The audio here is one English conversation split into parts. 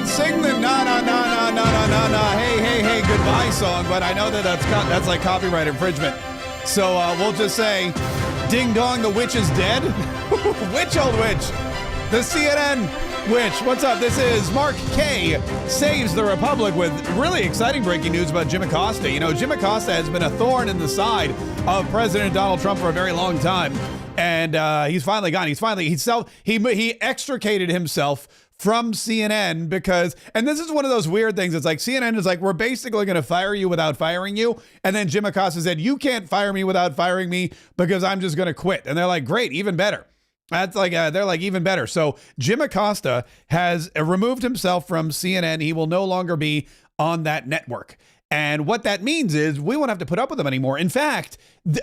would sing the na na na na na na na na hey goodbye song, but I know that's like copyright infringement. So we'll just say, ding dong, the witch is dead. Witch, old witch. The CNN witch. What's up? This is Mark Kaye saves the Republic with really exciting breaking news about Jim Acosta. You know, Jim Acosta has been a thorn in the side of President Donald Trump for a very long time. And he's finally gone. He extricated himself from CNN because, and this is one of those weird things. It's like CNN is like, we're basically going to fire you without firing you. And then Jim Acosta said, you can't fire me without firing me because I'm just going to quit. And they're like, great, even better. That's like, they're like, even better. So Jim Acosta has removed himself from CNN. He will no longer be on that network. And what that means is we won't have to put up with them anymore. In fact,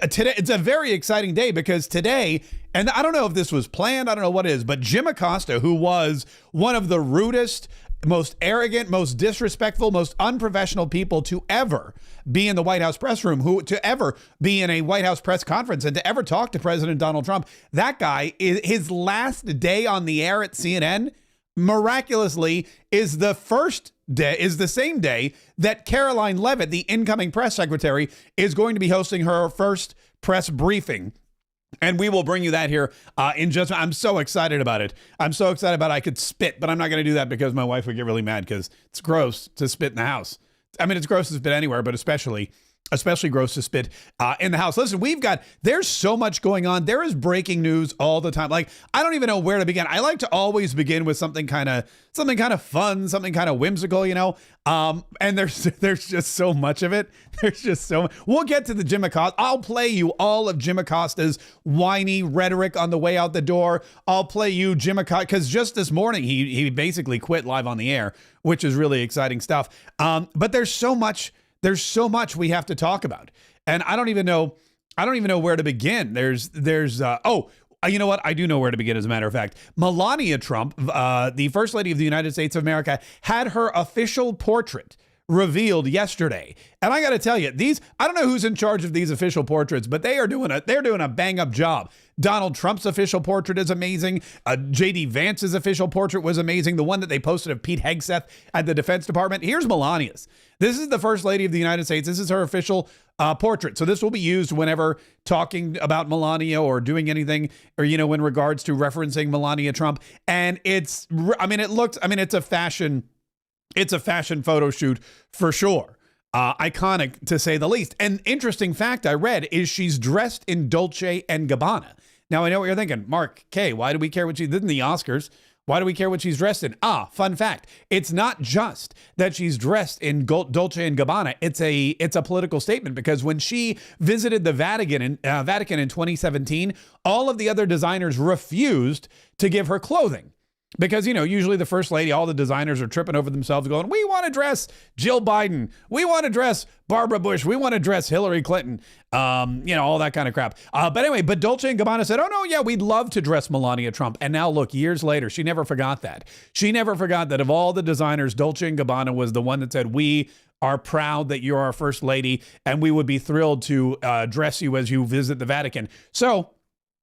today it's a very exciting day because today, and I don't know if this was planned, I don't know what it is, but Jim Acosta, who was one of the rudest, most arrogant, most disrespectful, most unprofessional people to ever be in the White House press room, to ever be in a White House press conference and to ever talk to President Donald Trump. That guy, his last day on the air at CNN, miraculously, is the same day that Caroline Leavitt, the incoming press secretary, is going to be hosting her first press briefing. And we will bring you that here in just, I'm so excited about it. I'm so excited about it. I could spit, but I'm not going to do that because my wife would get really mad because it's gross to spit in the house. I mean, it's gross to spit anywhere, but especially gross to spit in the house. Listen, there's so much going on. There is breaking news all the time. Like, I don't even know where to begin. I like to always begin with something kind of fun, something kind of whimsical, you know? And there's just so much of it. There's just so much. We'll get to the Jim Acosta. I'll play you all of Jim Acosta's whiny rhetoric on the way out the door. I'll play you Jim Acosta, because just this morning, he basically quit live on the air, which is really exciting stuff. But there's so much we have to talk about. And I don't even know where to begin. You know what? I do know where to begin, as a matter of fact. Melania Trump, the First Lady of the United States of America, had her official portrait revealed yesterday. And I got to tell you, I don't know who's in charge of these official portraits, but they're doing a bang up job. Donald Trump's official portrait is amazing. J.D. Vance's official portrait was amazing. The one that they posted of Pete Hegseth at the Defense Department. Here's Melania's. This is the First Lady of the United States. This is her official portrait. So this will be used whenever talking about Melania or doing anything, or, you know, in regards to referencing Melania Trump. And it's a fashion photo shoot for sure. Iconic, to say the least. An interesting fact I read is she's dressed in Dolce & Gabbana. Now, I know what you're thinking. Mark Kaye, why do we care what she did in the Oscars? Why do we care what she's dressed in? Fun fact. It's not just that she's dressed in Dolce & Gabbana. It's a political statement, because when she visited the Vatican in 2017, all of the other designers refused to give her clothing. Because, you know, usually the First Lady, all the designers are tripping over themselves going, we want to dress Jill Biden. We want to dress Barbara Bush. We want to dress Hillary Clinton. All that kind of crap. But Dolce & Gabbana said, oh, no, yeah, we'd love to dress Melania Trump. And now look, years later, she never forgot that. She never forgot that of all the designers, Dolce & Gabbana was the one that said, we are proud that you're our First Lady, and we would be thrilled to dress you as you visit the Vatican. So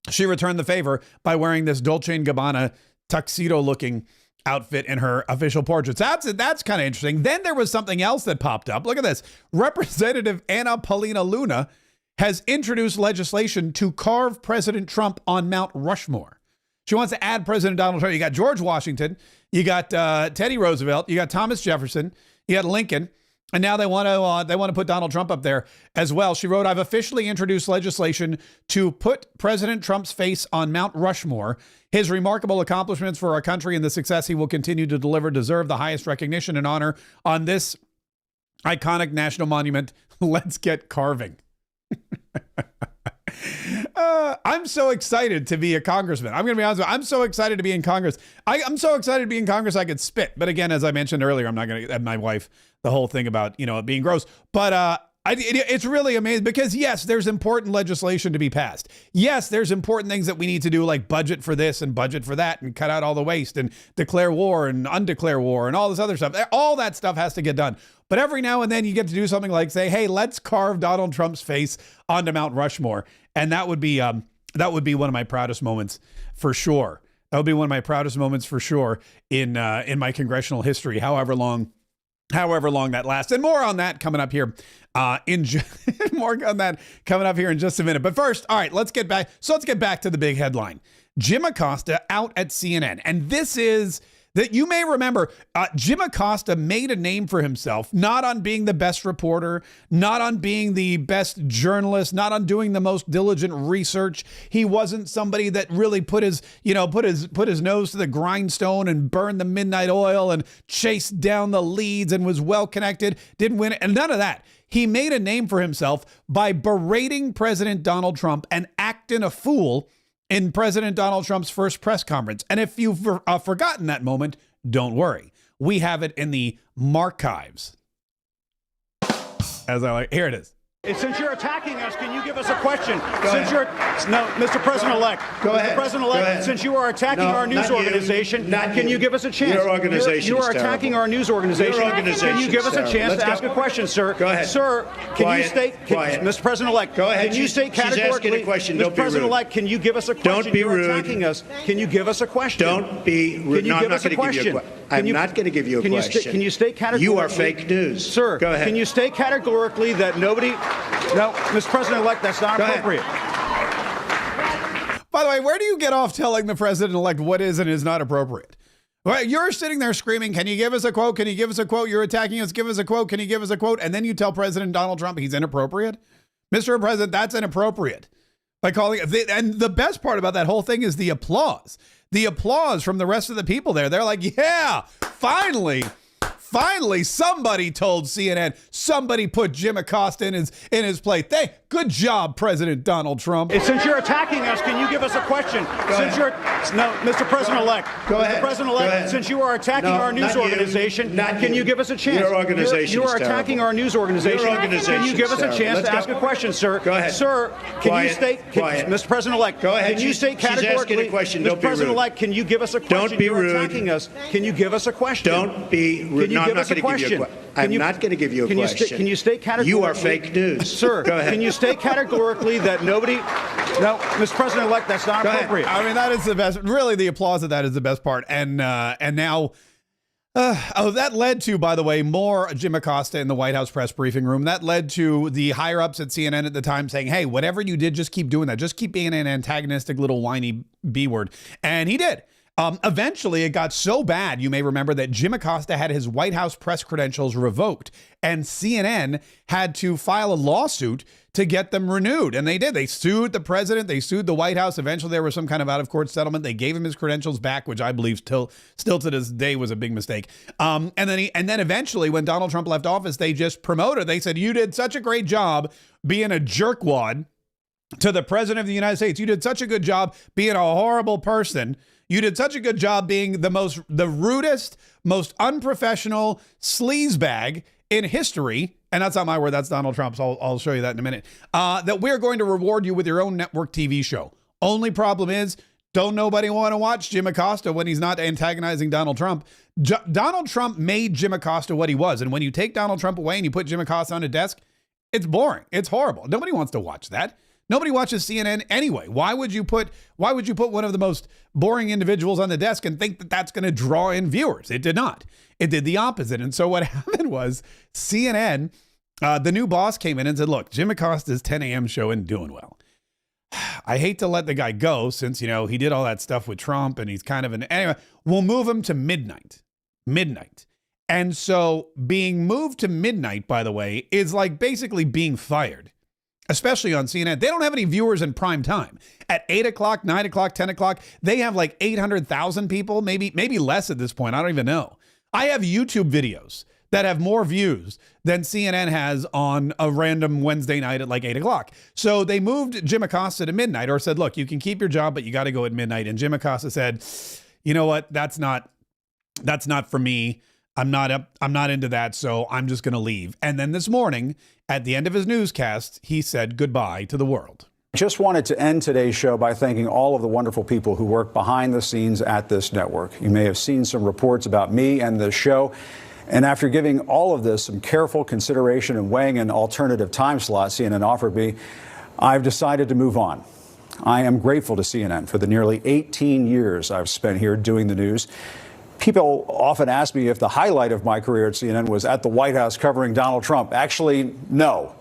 she returned the favor by wearing this Dolce & Gabbana tuxedo-looking outfit in her official portraits. That's kind of interesting. Then there was something else that popped up. Look at this. Representative Anna Paulina Luna has introduced legislation to carve President Trump on Mount Rushmore. She wants to add President Donald Trump. You got George Washington, you got Teddy Roosevelt, you got Thomas Jefferson, you got Lincoln, and now they want to put Donald Trump up there as well. She wrote, I've officially introduced legislation to put President Trump's face on Mount Rushmore. His remarkable accomplishments for our country and the success he will continue to deliver deserve the highest recognition and honor on this iconic national monument. Let's get carving. I'm so excited to be a congressman. I'm going to be honest with you. I'm so excited to be in Congress. I'm so excited to be in Congress I could spit. But again, as I mentioned earlier, I'm not going to get my wife the whole thing about, it being gross. But it's really amazing because, yes, there's important legislation to be passed. Yes, there's important things that we need to do, like budget for this and budget for that and cut out all the waste and declare war and undeclare war and all this other stuff. All that stuff has to get done. But every now and then you get to do something like say, hey, let's carve Donald Trump's face onto Mount Rushmore. And that would be one of my proudest moments for sure. That'll be one of my proudest moments for sure in my congressional history, however long that lasts. And more on that coming up here in just a minute. But first, all right, let's get back to the big headline. Jim Acosta out at CNN. And this is that you may remember, Jim Acosta made a name for himself, not on being the best reporter, not on being the best journalist, not on doing the most diligent research. He wasn't somebody that really put his nose to the grindstone and burned the midnight oil and chased down the leads and was well connected, didn't win it, and none of that. He made a name for himself by berating President Donald Trump and acting a fool in President Donald Trump's first press conference. And if you've forgotten that moment, don't worry. We have it in the marchives. Here it is. Since you're attacking us, can you give us a question? Mr. President-elect. Go ahead. Mr. President-elect, since you are attacking our news organization, can you give us a chance? Your organization You are attacking our news organization. Can you give us a chance to ask a question, sir? Go ahead. Sir, can you state, Mr. President-elect, go ahead. Can you state categorically, she's asking a question. Don't Mr. be rude. President-elect, can you give us a question? Don't be rude. You're attacking us. Can you give us a question? Don't be rude. Can you give us a question? I'm not going to give you a question. Can you state categorically? You are fake news. Sir, go ahead. Can you state categorically that nobody... No, Mr. President-elect, that's not appropriate. By the way, where do you get off telling the president-elect what is and is not appropriate? Well, you're sitting there screaming, can you give us a quote? Can you give us a quote? You're attacking us. Give us a quote. Can you give us a quote? And then you tell President Donald Trump he's inappropriate? Mr. President, that's inappropriate. By calling it, and the best part about that whole thing is the applause. The applause from the rest of the people there. They're like, yeah, finally, somebody told CNN, somebody put Jim Acosta in his place. Good job, President Donald Trump. Since you're attacking us, can you give us a question? Mr. President-elect. Go ahead. Mr. President-elect, since you are attacking our news organization, can you give us a chance? Your organization You are attacking our news organization. Can you give us a chance to ask a question, sir? Go ahead. Sir, can you state, Mr. President-elect, go ahead. Can you state she's categorically, asking a question. Mr. President-elect, can you give us a question? Don't be rude. You're attacking us. Can you give us a question? Don't be rude. Can you give us a question? I'm not going to give you a question. Can you state categorically? You are fake news. Sir, go ahead. Can you state categorically that nobody... No, Mr. President-elect, that's not appropriate. I mean, that is the best. Really, the applause of that is the best part. And now... that led to, by the way, more Jim Acosta in the White House press briefing room. That led to the higher ups at CNN at the time saying, hey, whatever you did, just keep doing that. Just keep being an antagonistic little whiny B word. And he did. Eventually, it got so bad, you may remember, that Jim Acosta had his White House press credentials revoked, and CNN had to file a lawsuit to get them renewed. And they did. They sued the president. They sued the White House. Eventually, there was some kind of out-of-court settlement. They gave him his credentials back, which I believe still to this day was a big mistake. And then eventually, when Donald Trump left office, they just promoted. They said, you did such a great job being a jerkwad to the president of the United States. You did such a good job being a horrible person. You did such a good job being the rudest, most unprofessional sleazebag in history. And that's not my word. That's Donald Trump's. I'll show you that in a minute. That we're going to reward you with your own network TV show. Only problem is, don't nobody want to watch Jim Acosta when he's not antagonizing Donald Trump. Donald Trump made Jim Acosta what he was. And when you take Donald Trump away and you put Jim Acosta on a desk, it's boring. It's horrible. Nobody wants to watch that. Nobody watches CNN anyway. Why would you put one of the most boring individuals on the desk and think that that's going to draw in viewers? It did not. It did the opposite. And so what happened was CNN, the new boss came in and said, look, Jim Acosta's 10 a.m. show isn't doing well. I hate to let the guy go since, he did all that stuff with Trump and he's kind of anyway, we'll move him to midnight. And so being moved to midnight, by the way, is like basically being fired. Especially on CNN. They don't have any viewers in prime time. At 8 o'clock, 9 o'clock, 10 o'clock, they have like 800,000 people, maybe less at this point. I don't even know. I have YouTube videos that have more views than CNN has on a random Wednesday night at like 8 o'clock. So they moved Jim Acosta to midnight, or said, look, you can keep your job, but you got to go at midnight. And Jim Acosta said, you know what? That's not for me. I'm not into that, so I'm just going to leave. And then this morning, at the end of his newscast, he said goodbye to the world. Just wanted to end today's show by thanking all of the wonderful people who work behind the scenes at this network. You may have seen some reports about me and the show. And after giving all of this some careful consideration and weighing an alternative time slot CNN offered me, I've decided to move on. I am grateful to CNN for the nearly 18 years I've spent here doing the news. People often ask me if the highlight of my career at CNN was at the White House covering Donald Trump. Actually, no.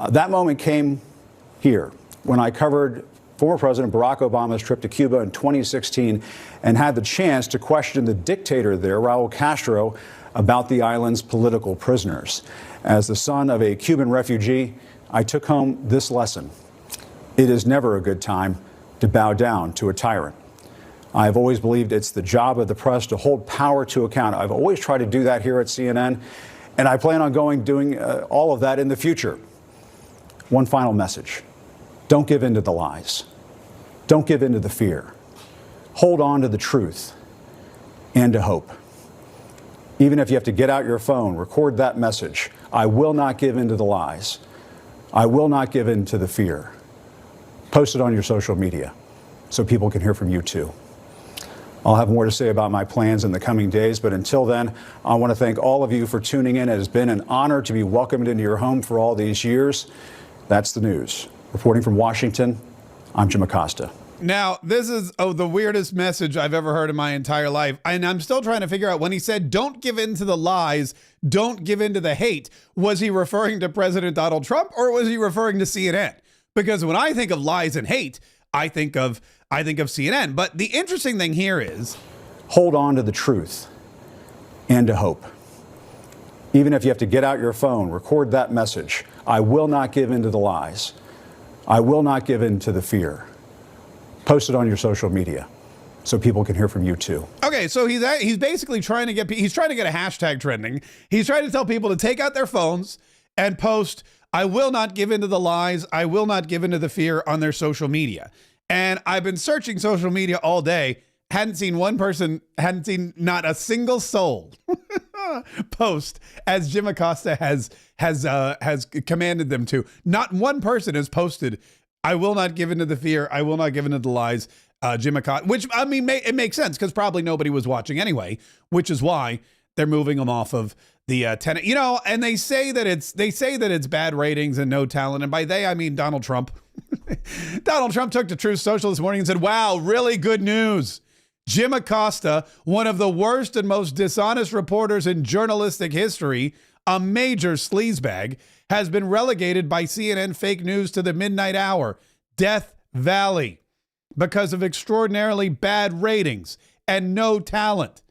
That moment came here when I covered former President Barack Obama's trip to Cuba in 2016 and had the chance to question the dictator there, Raul Castro, about the island's political prisoners. As the son of a Cuban refugee, I took home this lesson. It is never a good time to bow down to a tyrant. I've always believed it's the job of the press to hold power to account. I've always tried to do that here at CNN, and I plan on doing all of that in the future. One final message. Don't give in to the lies. Don't give in to the fear. Hold on to the truth and to hope. Even if you have to get out your phone, record that message. I will not give in to the lies. I will not give in to the fear. Post it on your social media so people can hear from you too. I'll have more to say about my plans in the coming days, but until then, I want to thank all of you for tuning in. It has been an honor to be welcomed into your home for all these years. That's the news. Reporting from Washington, I'm Jim Acosta. Now, this is the weirdest message I've ever heard in my entire life. And I'm still trying to figure out when he said, don't give in to the lies, don't give in to the hate. Was he referring to President Donald Trump or was he referring to CNN? Because when I think of lies and hate, I think of CNN. But the interesting thing here is, hold on to the truth and to hope. Even if you have to get out your phone, record that message. I will not give in to the lies. I will not give in to the fear. Post it on your social media so people can hear from you too. Okay, so he's basically trying to get a hashtag trending. He's trying to tell people to take out their phones and post, I will not give in to the lies, I will not give in to the fear on their social media. And I've been searching social media all day, hadn't seen not a single soul post as Jim Acosta has commanded them to. Not one person has posted, I will not give in to the fear, I will not give in to the lies, Jim Acosta, which, I mean, it makes sense because probably nobody was watching anyway, which is why they're moving them off of the 10, and they say that it's bad ratings and no talent. And by they, I mean Donald Trump. Donald Trump took to Truth Social this morning and said, wow, really good news. Jim Acosta, one of the worst and most dishonest reporters in journalistic history, a major sleazebag, has been relegated by CNN fake news to the midnight hour, Death Valley, because of extraordinarily bad ratings and no talent.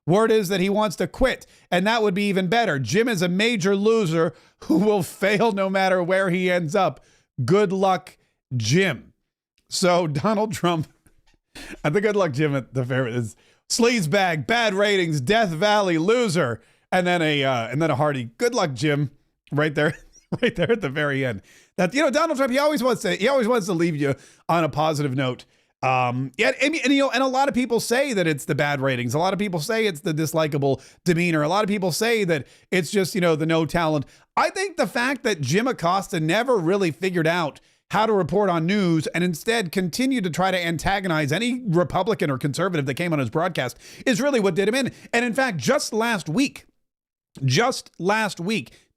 Word is that he wants to quit, and that would be even better. Jim is a major loser who will fail no matter where he ends up. Good luck, Jim. So Donald Trump, and the good luck Jim at the fair is sleazebag, bad ratings, Death Valley, loser, and then a hearty good luck, Jim, right there at the very end. That, Donald Trump, he always wants to leave you on a positive note. And a lot of people say that it's the bad ratings. A lot of people say it's the dislikable demeanor. A lot of people say that it's just, the no talent. I think the fact that Jim Acosta never really figured out how to report on news and instead continued to try to antagonize any Republican or conservative that came on his broadcast is really what did him in. And in fact, just last week,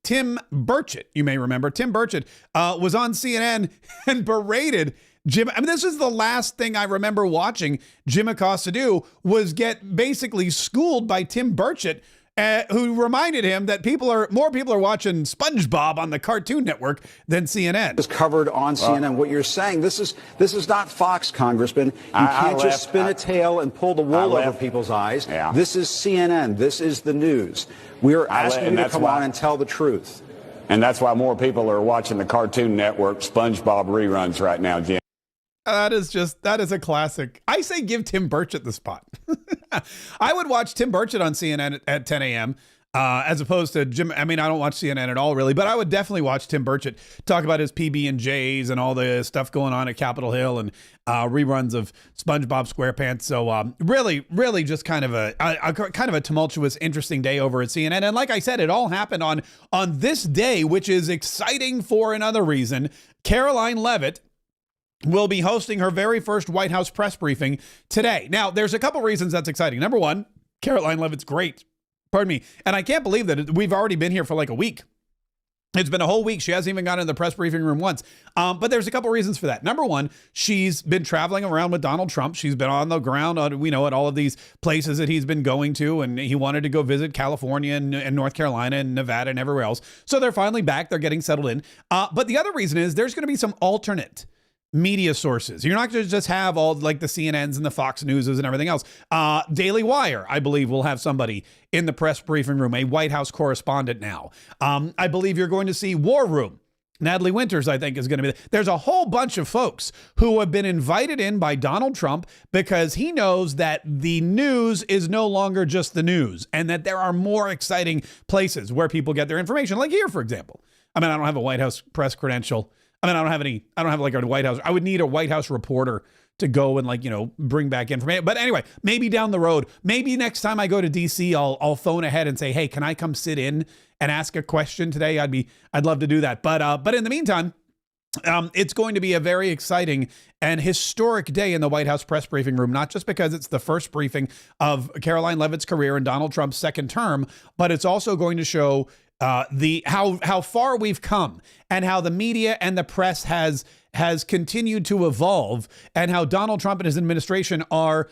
Tim Burchett, you may remember, Tim Burchett was on CNN and berated Jim. I mean, this is the last thing I remember watching Jim Acosta do, was get basically schooled by Tim Burchett, who reminded him that more people are watching SpongeBob on the Cartoon Network than CNN. Is covered on CNN. What you're saying, this is not Fox, Congressman. You can't just spin a tail and pull the wool over people's eyes. Yeah. This is CNN. This is the news. We are asking you to come on and tell the truth. And that's why more people are watching the Cartoon Network SpongeBob reruns right now, Jim. That is a classic. I say give Tim Burchett the spot. I would watch Tim Burchett on CNN at 10 a.m. As opposed to Jim. I mean, I don't watch CNN at all, really, but I would definitely watch Tim Burchett talk about his PB&Js and all the stuff going on at Capitol Hill and reruns of SpongeBob SquarePants. So really just kind of a tumultuous, interesting day over at CNN. And like I said, it all happened on this day, which is exciting for another reason. Caroline Leavitt will be hosting her very first White House press briefing today. Now, there's a couple reasons that's exciting. Number one, Caroline Leavitt's great. Pardon me. And I can't believe that we've already been here for like a week. It's been a whole week. She hasn't even gone in the press briefing room once. But there's a couple reasons for that. Number one, she's been traveling around with Donald Trump. She's been on the ground, at all of these places that he's been going to. And he wanted to go visit California and North Carolina and Nevada and everywhere else. So they're finally back. They're getting settled in. But the other reason is there's going to be some alternate media sources. You're not going to just have all like the CNNs and the Fox Newses and everything else. Daily Wire, I believe, will have somebody in the press briefing room, a White House correspondent now. I believe you're going to see War Room. Natalie Winters, I think, is going to be there. There's a whole bunch of folks who have been invited in by Donald Trump because he knows that the news is no longer just the news and that there are more exciting places where people get their information, like here, for example. I mean, I don't have a White House press credential. I mean, I don't have like a White House. I would need a White House reporter to go and bring back information. But anyway, maybe down the road, maybe next time I go to DC, I'll phone ahead and say, hey, can I come sit in and ask a question today? I'd love to do that. But in the meantime, it's going to be a very exciting and historic day in the White House press briefing room, not just because it's the first briefing of Caroline Leavitt's career and Donald Trump's second term, but it's also going to show how far we've come and how the media and the press has continued to evolve and how Donald Trump and his administration are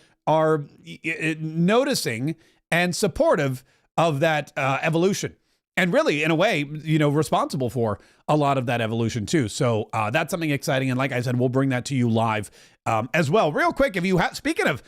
noticing and supportive of that evolution. And really, in a way, responsible for a lot of that evolution, too. So that's something exciting. And like I said, we'll bring that to you live as well. Real quick, if you speaking of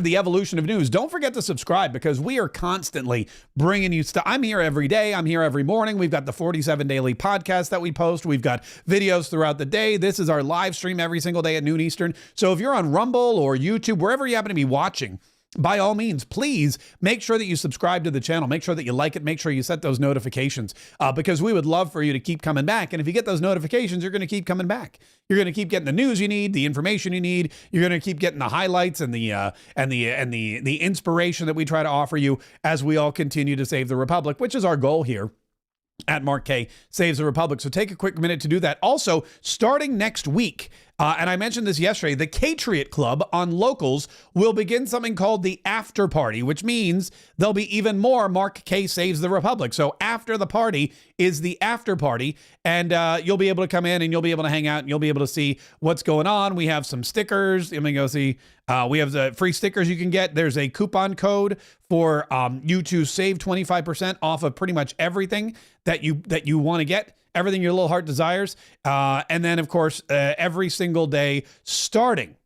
the evolution of news, don't forget to subscribe because we are constantly bringing you stuff. I'm here every day. I'm here every morning. We've got the 47 Daily podcast that we post. We've got videos throughout the day. This is our live stream every single day at noon Eastern. So if you're on Rumble or YouTube, wherever you happen to be watching, by all means, please make sure that you subscribe to the channel. Make sure that you like it. Make sure you set those notifications because we would love for you to keep coming back. And if you get those notifications, you're going to keep coming back. You're going to keep getting the news you need, the information you need. You're going to keep getting the highlights and the inspiration that we try to offer you as we all continue to save the Republic, which is our goal here at Mark Kaye Saves the Republic. So take a quick minute to do that. Also, starting next week, and I mentioned this yesterday, the Kayetriot Club on Locals will begin something called the After Party, which means there'll be even more Mark Kaye Saves the Republic. So after the party is the after party, and you'll be able to come in and you'll be able to hang out and you'll be able to see what's going on. We have some stickers. Let me go see. We have the free stickers you can get. There's a coupon code for you to save 25% off of pretty much everything that you want to get. Everything your little heart desires. And then, of course, every single day starting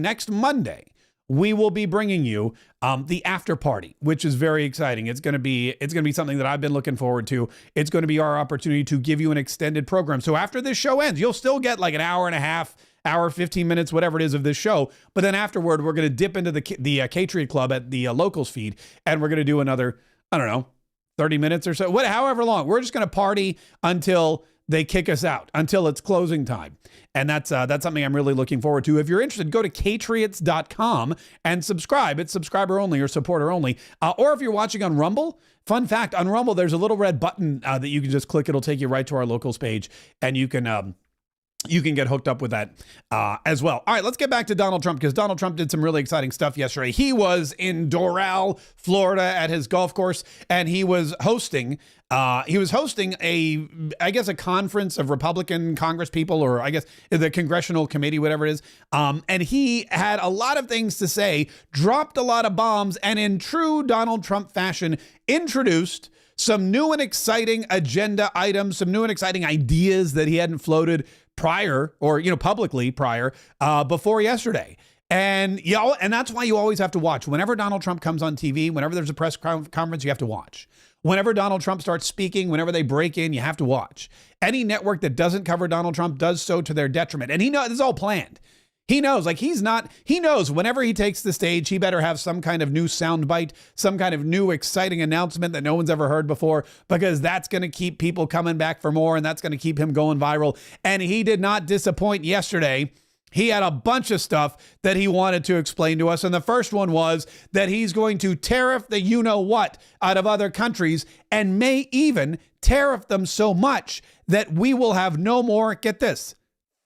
next Monday, we will be bringing you the after party, which is very exciting. It's going to be something that I've been looking forward to. It's going to be our opportunity to give you an extended program. So after this show ends, you'll still get like an hour and a half, hour, 15 minutes, whatever it is of this show. But then afterward, we're going to dip into the Kayetriot Club at the Locals feed, and we're going to do another, 30 minutes or so, however long. We're just going to party until they kick us out, until it's closing time. And that's something I'm really looking forward to. If you're interested, go to Kayetriots.com and subscribe. It's subscriber only or supporter only. Or if you're watching on Rumble, fun fact, on Rumble, there's a little red button that you can just click. It'll take you right to our Locals page, and you can get hooked up with that as well. All right, let's get back to Donald Trump because Donald Trump did some really exciting stuff yesterday. He was in Doral, Florida at his golf course, and he was hosting a conference of Republican Congress people, or I guess the congressional committee, whatever it is. And he had a lot of things to say, dropped a lot of bombs, and in true Donald Trump fashion, introduced some new and exciting agenda items, some new and exciting ideas that he hadn't floated prior or, publicly prior before yesterday. And that's why you always have to watch. Whenever Donald Trump comes on TV, whenever there's a press conference, you have to watch. Whenever Donald Trump starts speaking, whenever they break in, you have to watch. Any network that doesn't cover Donald Trump does so to their detriment. And he knows this is all planned. He knows, he knows whenever he takes the stage, he better have some kind of new soundbite, some kind of new exciting announcement that no one's ever heard before, because that's going to keep people coming back for more, and that's going to keep him going viral. And he did not disappoint yesterday. He had a bunch of stuff that he wanted to explain to us. And the first one was that he's going to tariff the you-know-what out of other countries and may even tariff them so much that we will have no more, get this,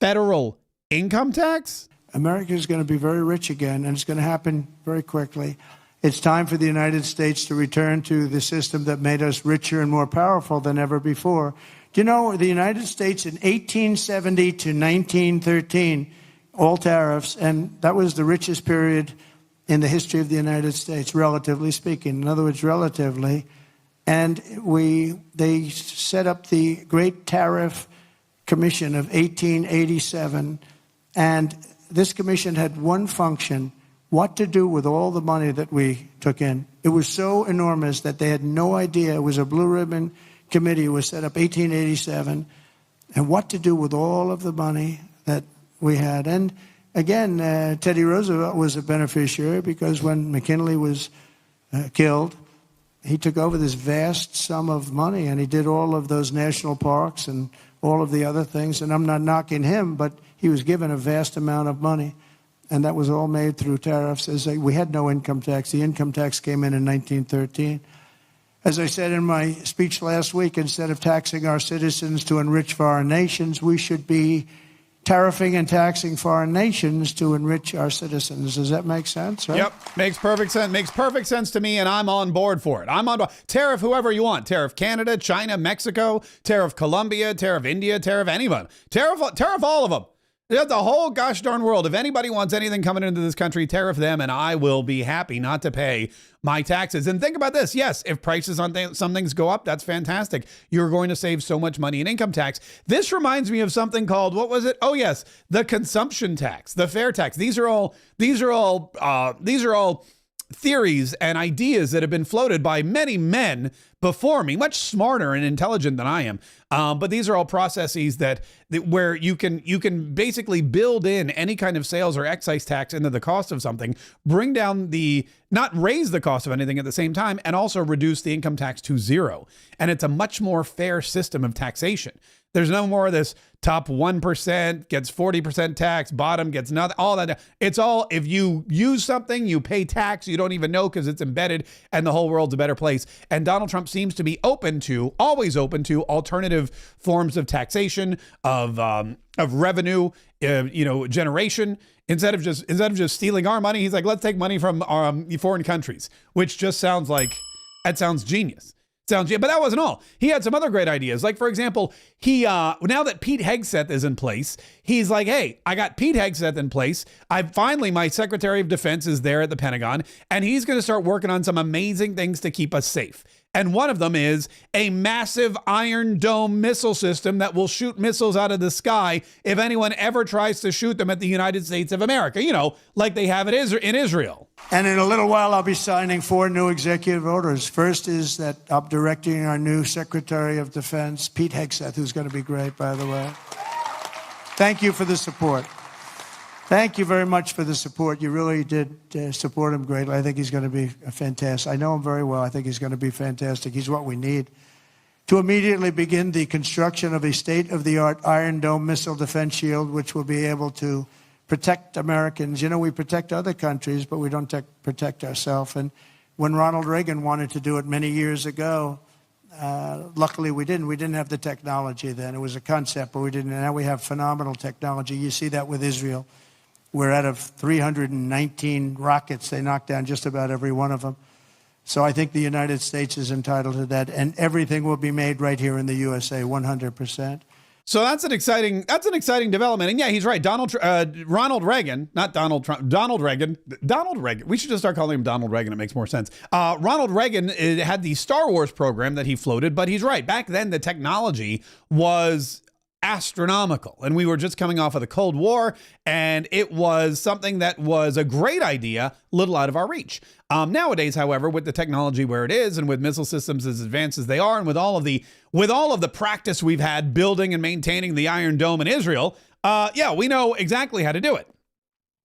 federal income tax. America is going to be very rich again, and it's going to happen very quickly. It's time for the United States to return to the system that made us richer and more powerful than ever before, Do you know the United States in 1870 to 1913, all tariffs, and that was the richest period in the history of the United States, relatively speaking. In other words, relatively. And they set up the Great Tariff Commission of 1887, and this commission had one function: what to do with all the money that we took in. It was so enormous that they had no idea. It was a blue ribbon committee. It was set up 1887, and what to do with all of the money that we had. And again, Teddy Roosevelt was a beneficiary, because when McKinley was killed, he took over this vast sum of money, and he did all of those national parks and all of the other things. And I'm not knocking him, but he was given a vast amount of money, and that was all made through tariffs. We had no income tax. The income tax came in 1913. As I said in my speech last week, instead of taxing our citizens to enrich foreign nations, we should be tariffing and taxing foreign nations to enrich our citizens. Does that make sense? Right? Yep, makes perfect sense. Makes perfect sense to me, and I'm on board for it. I'm on board. Tariff whoever you want. Tariff Canada, China, Mexico, tariff Colombia, tariff India, tariff anyone. Tariff all of them. The whole gosh darn world. If anybody wants anything coming into this country, tariff them, and I will be happy not to pay my taxes. And think about this. Yes, if prices on some things go up, that's fantastic. You're going to save so much money in income tax. This reminds me of something called, what was it? Oh yes, the consumption tax, the fair tax. These are all theories and ideas that have been floated by many men before me, much smarter and intelligent than I am. But these are all processes that where you can basically build in any kind of sales or excise tax into the cost of something, bring down not raise the cost of anything at the same time, and also reduce the income tax to zero. And it's a much more fair system of taxation. There's no more of this top 1% gets 40% tax, bottom gets nothing, all that. It's all, if you use something, you pay tax, you don't even know because it's embedded, and the whole world's a better place. And Donald Trump seems to be always open to alternative forms of taxation, of revenue, generation. Instead of just stealing our money, he's like, let's take money from foreign countries, which just sounds genius. But that wasn't all. He had some other great ideas. Like, for example, now that Pete Hegseth is in place, he's like, hey, I got Pete Hegseth in place. My Secretary of Defense is there at the Pentagon, and he's going to start working on some amazing things to keep us safe. And one of them is a massive Iron Dome missile system that will shoot missiles out of the sky if anyone ever tries to shoot them at the United States of America, like they have it in Israel. And in a little while, I'll be signing 4 new executive orders. First is that I'm directing our new Secretary of Defense, Pete Hegseth, who's going to be great, by the way. Thank you for the support. Thank you very much for the support. You really did support him greatly. I think he's going to be fantastic. I know him very well. I think he's going to be fantastic. He's what we need to immediately begin the construction of a state-of-the-art Iron Dome missile defense shield, which will be able to protect Americans. We protect other countries, but we don't protect ourselves. And when Ronald Reagan wanted to do it many years ago, luckily we didn't. We didn't have the technology then. It was a concept, but we didn't. And now we have phenomenal technology. You see that with Israel. We're out of 319 rockets. They knocked down just about every one of them. So I think the United States is entitled to that, and everything will be made right here in the USA, 100%. So that's an exciting development. And yeah, he's right. Ronald Reagan, not Donald Trump, Donald Reagan. We should just start calling him Donald Reagan. It makes more sense. Ronald Reagan had the Star Wars program that he floated, but he's right. Back then, the technology was astronomical, and we were just coming off of the Cold War, and it was something that was a great idea, little out of our reach. Nowadays, however, with the technology where it is, and with missile systems as advanced as they are, and with all of the practice we've had building and maintaining the Iron Dome in Israel, we know exactly how to do it.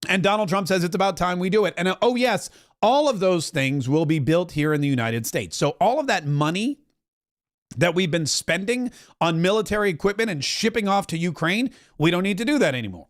And Donald Trump says it's about time we do it. And oh yes, all of those things will be built here in the United States. So all of that money that we've been spending on military equipment and shipping off to Ukraine, we don't need to do that anymore.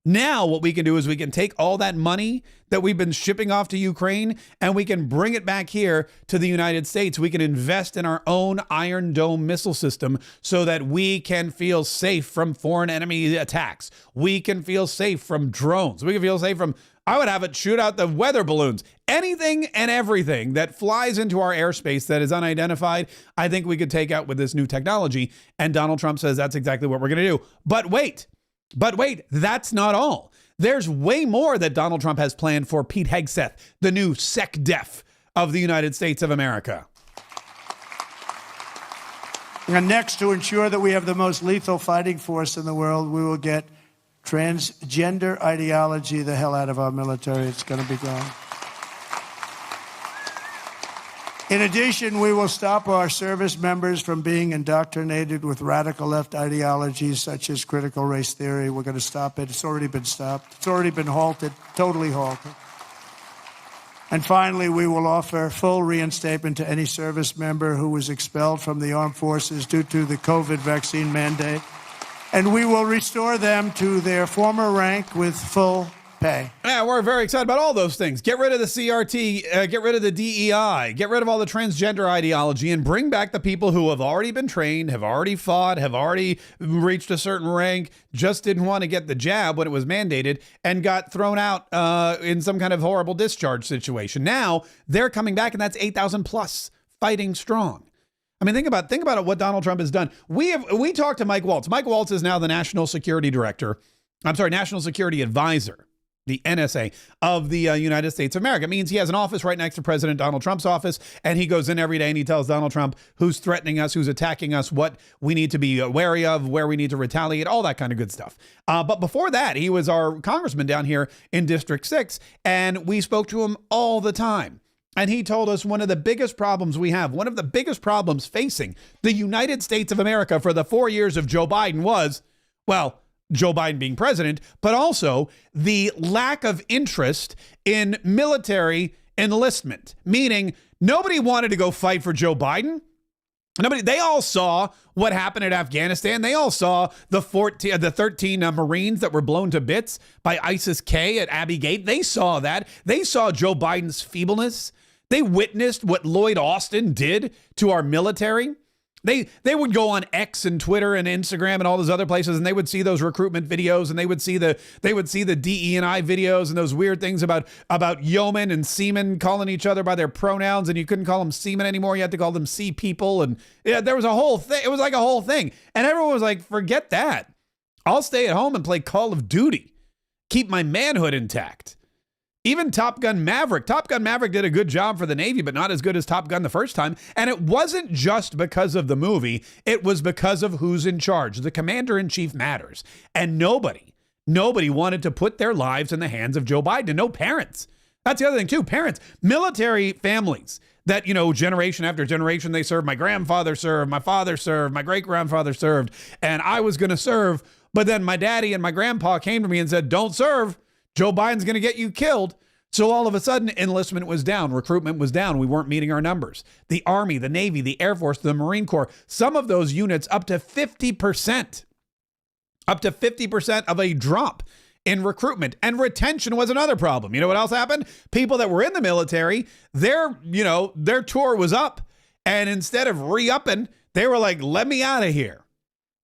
Now what we can do is we can take all that money that we've been shipping off to Ukraine and we can bring it back here to the United States. We can invest in our own Iron Dome missile system so that we can feel safe from foreign enemy attacks. We can feel safe from drones. We can feel safe from, I would have it shoot out the weather balloons. Anything and everything that flies into our airspace that is unidentified, I think we could take out with this new technology. And Donald Trump says that's exactly what we're going to do. But wait, that's not all. There's way more that Donald Trump has planned for Pete Hegseth, the new SecDef of the United States of America. And next, to ensure that we have the most lethal fighting force in the world, we will get transgender ideology the hell out of our military. It's going to be gone. In addition, we will stop our service members from being indoctrinated with radical left ideologies such as critical race theory. We're going to stop it. It's already been stopped. It's already been halted, totally halted. And finally, we will offer full reinstatement to any service member who was expelled from the armed forces due to the COVID vaccine mandate. And we will restore them to their former rank with full pay. Yeah, we're very excited about all those things. Get rid of the CRT, get rid of the DEI, get rid of all the transgender ideology, and bring back the people who have already been trained, have already fought, have already reached a certain rank, just didn't want to get the jab when it was mandated, and got thrown out in some kind of horrible discharge situation. Now they're coming back, and that's 8,000 plus fighting strong. I mean, think about what Donald Trump has done. We talked to Mike Waltz. Mike Waltz is now the National Security Advisor, the NSA of the United States of America. It means he has an office right next to President Donald Trump's office, and he goes in every day and he tells Donald Trump who's threatening us, who's attacking us, what we need to be wary of, where we need to retaliate, all that kind of good stuff. But before that, he was our congressman down here in District 6, and we spoke to him all the time. And he told us one of the biggest problems we have, one of the biggest problems facing the United States of America for the 4 years of Joe Biden was, well, Joe Biden being president, but also the lack of interest in military enlistment, meaning nobody wanted to go fight for Joe Biden. They all saw what happened at Afghanistan. They all saw the 13 Marines that were blown to bits by ISIS-K at Abbey Gate. They saw that. They saw Joe Biden's feebleness. They witnessed what Lloyd Austin did to our military. They would go on X and Twitter and Instagram and all those other places, and they would see those recruitment videos, and they would see the DE&I videos and those weird things about yeomen and seamen calling each other by their pronouns, and you couldn't call them seamen anymore. You had to call them sea people, and yeah, there was a whole thing. It was like a whole thing, and everyone was like, "Forget that. I'll stay at home and play Call of Duty, keep my manhood intact." Even Top Gun Maverick did a good job for the Navy, but not as good as Top Gun the first time. And it wasn't just because of the movie. It was because of who's in charge. The commander-in-chief matters. And nobody wanted to put their lives in the hands of Joe Biden. And no parents. That's the other thing, too. Parents, military families that, generation after generation, they served. My grandfather served, my father served, my great-grandfather served, and I was going to serve. But then my daddy and my grandpa came to me and said, "Don't serve. Joe Biden's going to get you killed." So all of a sudden, enlistment was down. Recruitment was down. We weren't meeting our numbers. The Army, the Navy, the Air Force, the Marine Corps, some of those units up to 50% of a drop in recruitment. And retention was another problem. You know what else happened? People that were in the military, their tour was up. And instead of re-upping, they were like, "Let me out of here."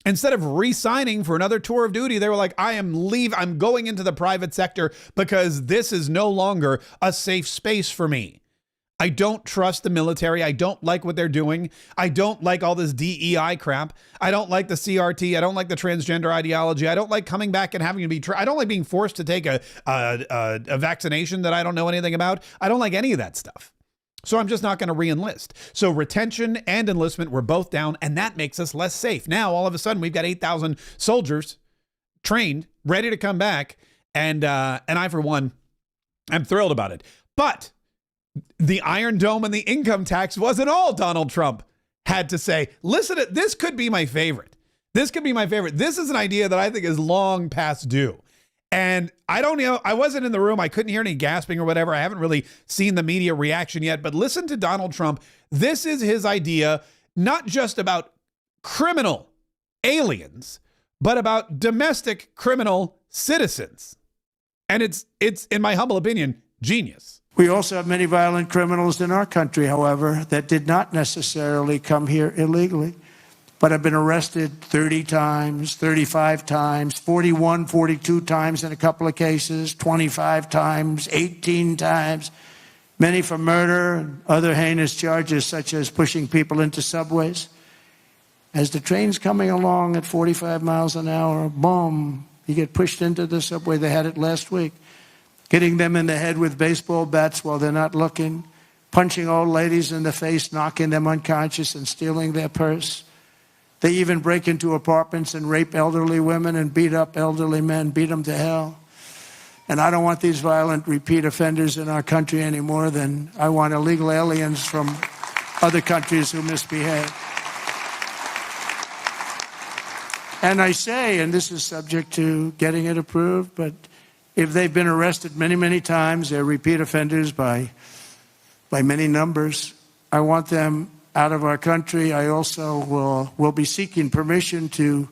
Instead of re-signing for another tour of duty, they were like, I'm going into the private sector because this is no longer a safe space for me. I don't trust the military. I don't like what they're doing. I don't like all this DEI crap. I don't like the CRT. I don't like the transgender ideology. I don't like coming back and having to be, I don't like being forced to take a vaccination that I don't know anything about. I don't like any of that stuff. So I'm just not going to re-enlist. So retention and enlistment were both down, and that makes us less safe. Now, all of a sudden, we've got 8,000 soldiers trained, ready to come back, and I, for one, am thrilled about it. But the Iron Dome and the income tax wasn't all Donald Trump had to say. Listen, this could be my favorite. This is an idea that I think is long past due. And I don't know, I wasn't in the room. I couldn't hear any gasping or whatever. I haven't really seen the media reaction yet, but listen to Donald Trump. This is his idea, not just about criminal aliens, but about domestic criminal citizens. And it's in my humble opinion, genius. We also have many violent criminals in our country, however, that did not necessarily come here illegally, but have been arrested 30 times, 35 times, 41, 42 times in a couple of cases, 25 times, 18 times, many for murder and other heinous charges such as pushing people into subways. As the train's coming along at 45 miles an hour, boom, you get pushed into the subway. They had it last week. Hitting them in the head with baseball bats while they're not looking, punching old ladies in the face, knocking them unconscious and stealing their purse. They even break into apartments and rape elderly women and beat up elderly men, beat them to hell. And I don't want these violent repeat offenders in our country any more than I want illegal aliens from other countries who misbehave. And I say, and this is subject to getting it approved, but if they've been arrested many, many times, they're repeat offenders by many numbers, I want them out of our country. I also will be seeking permission to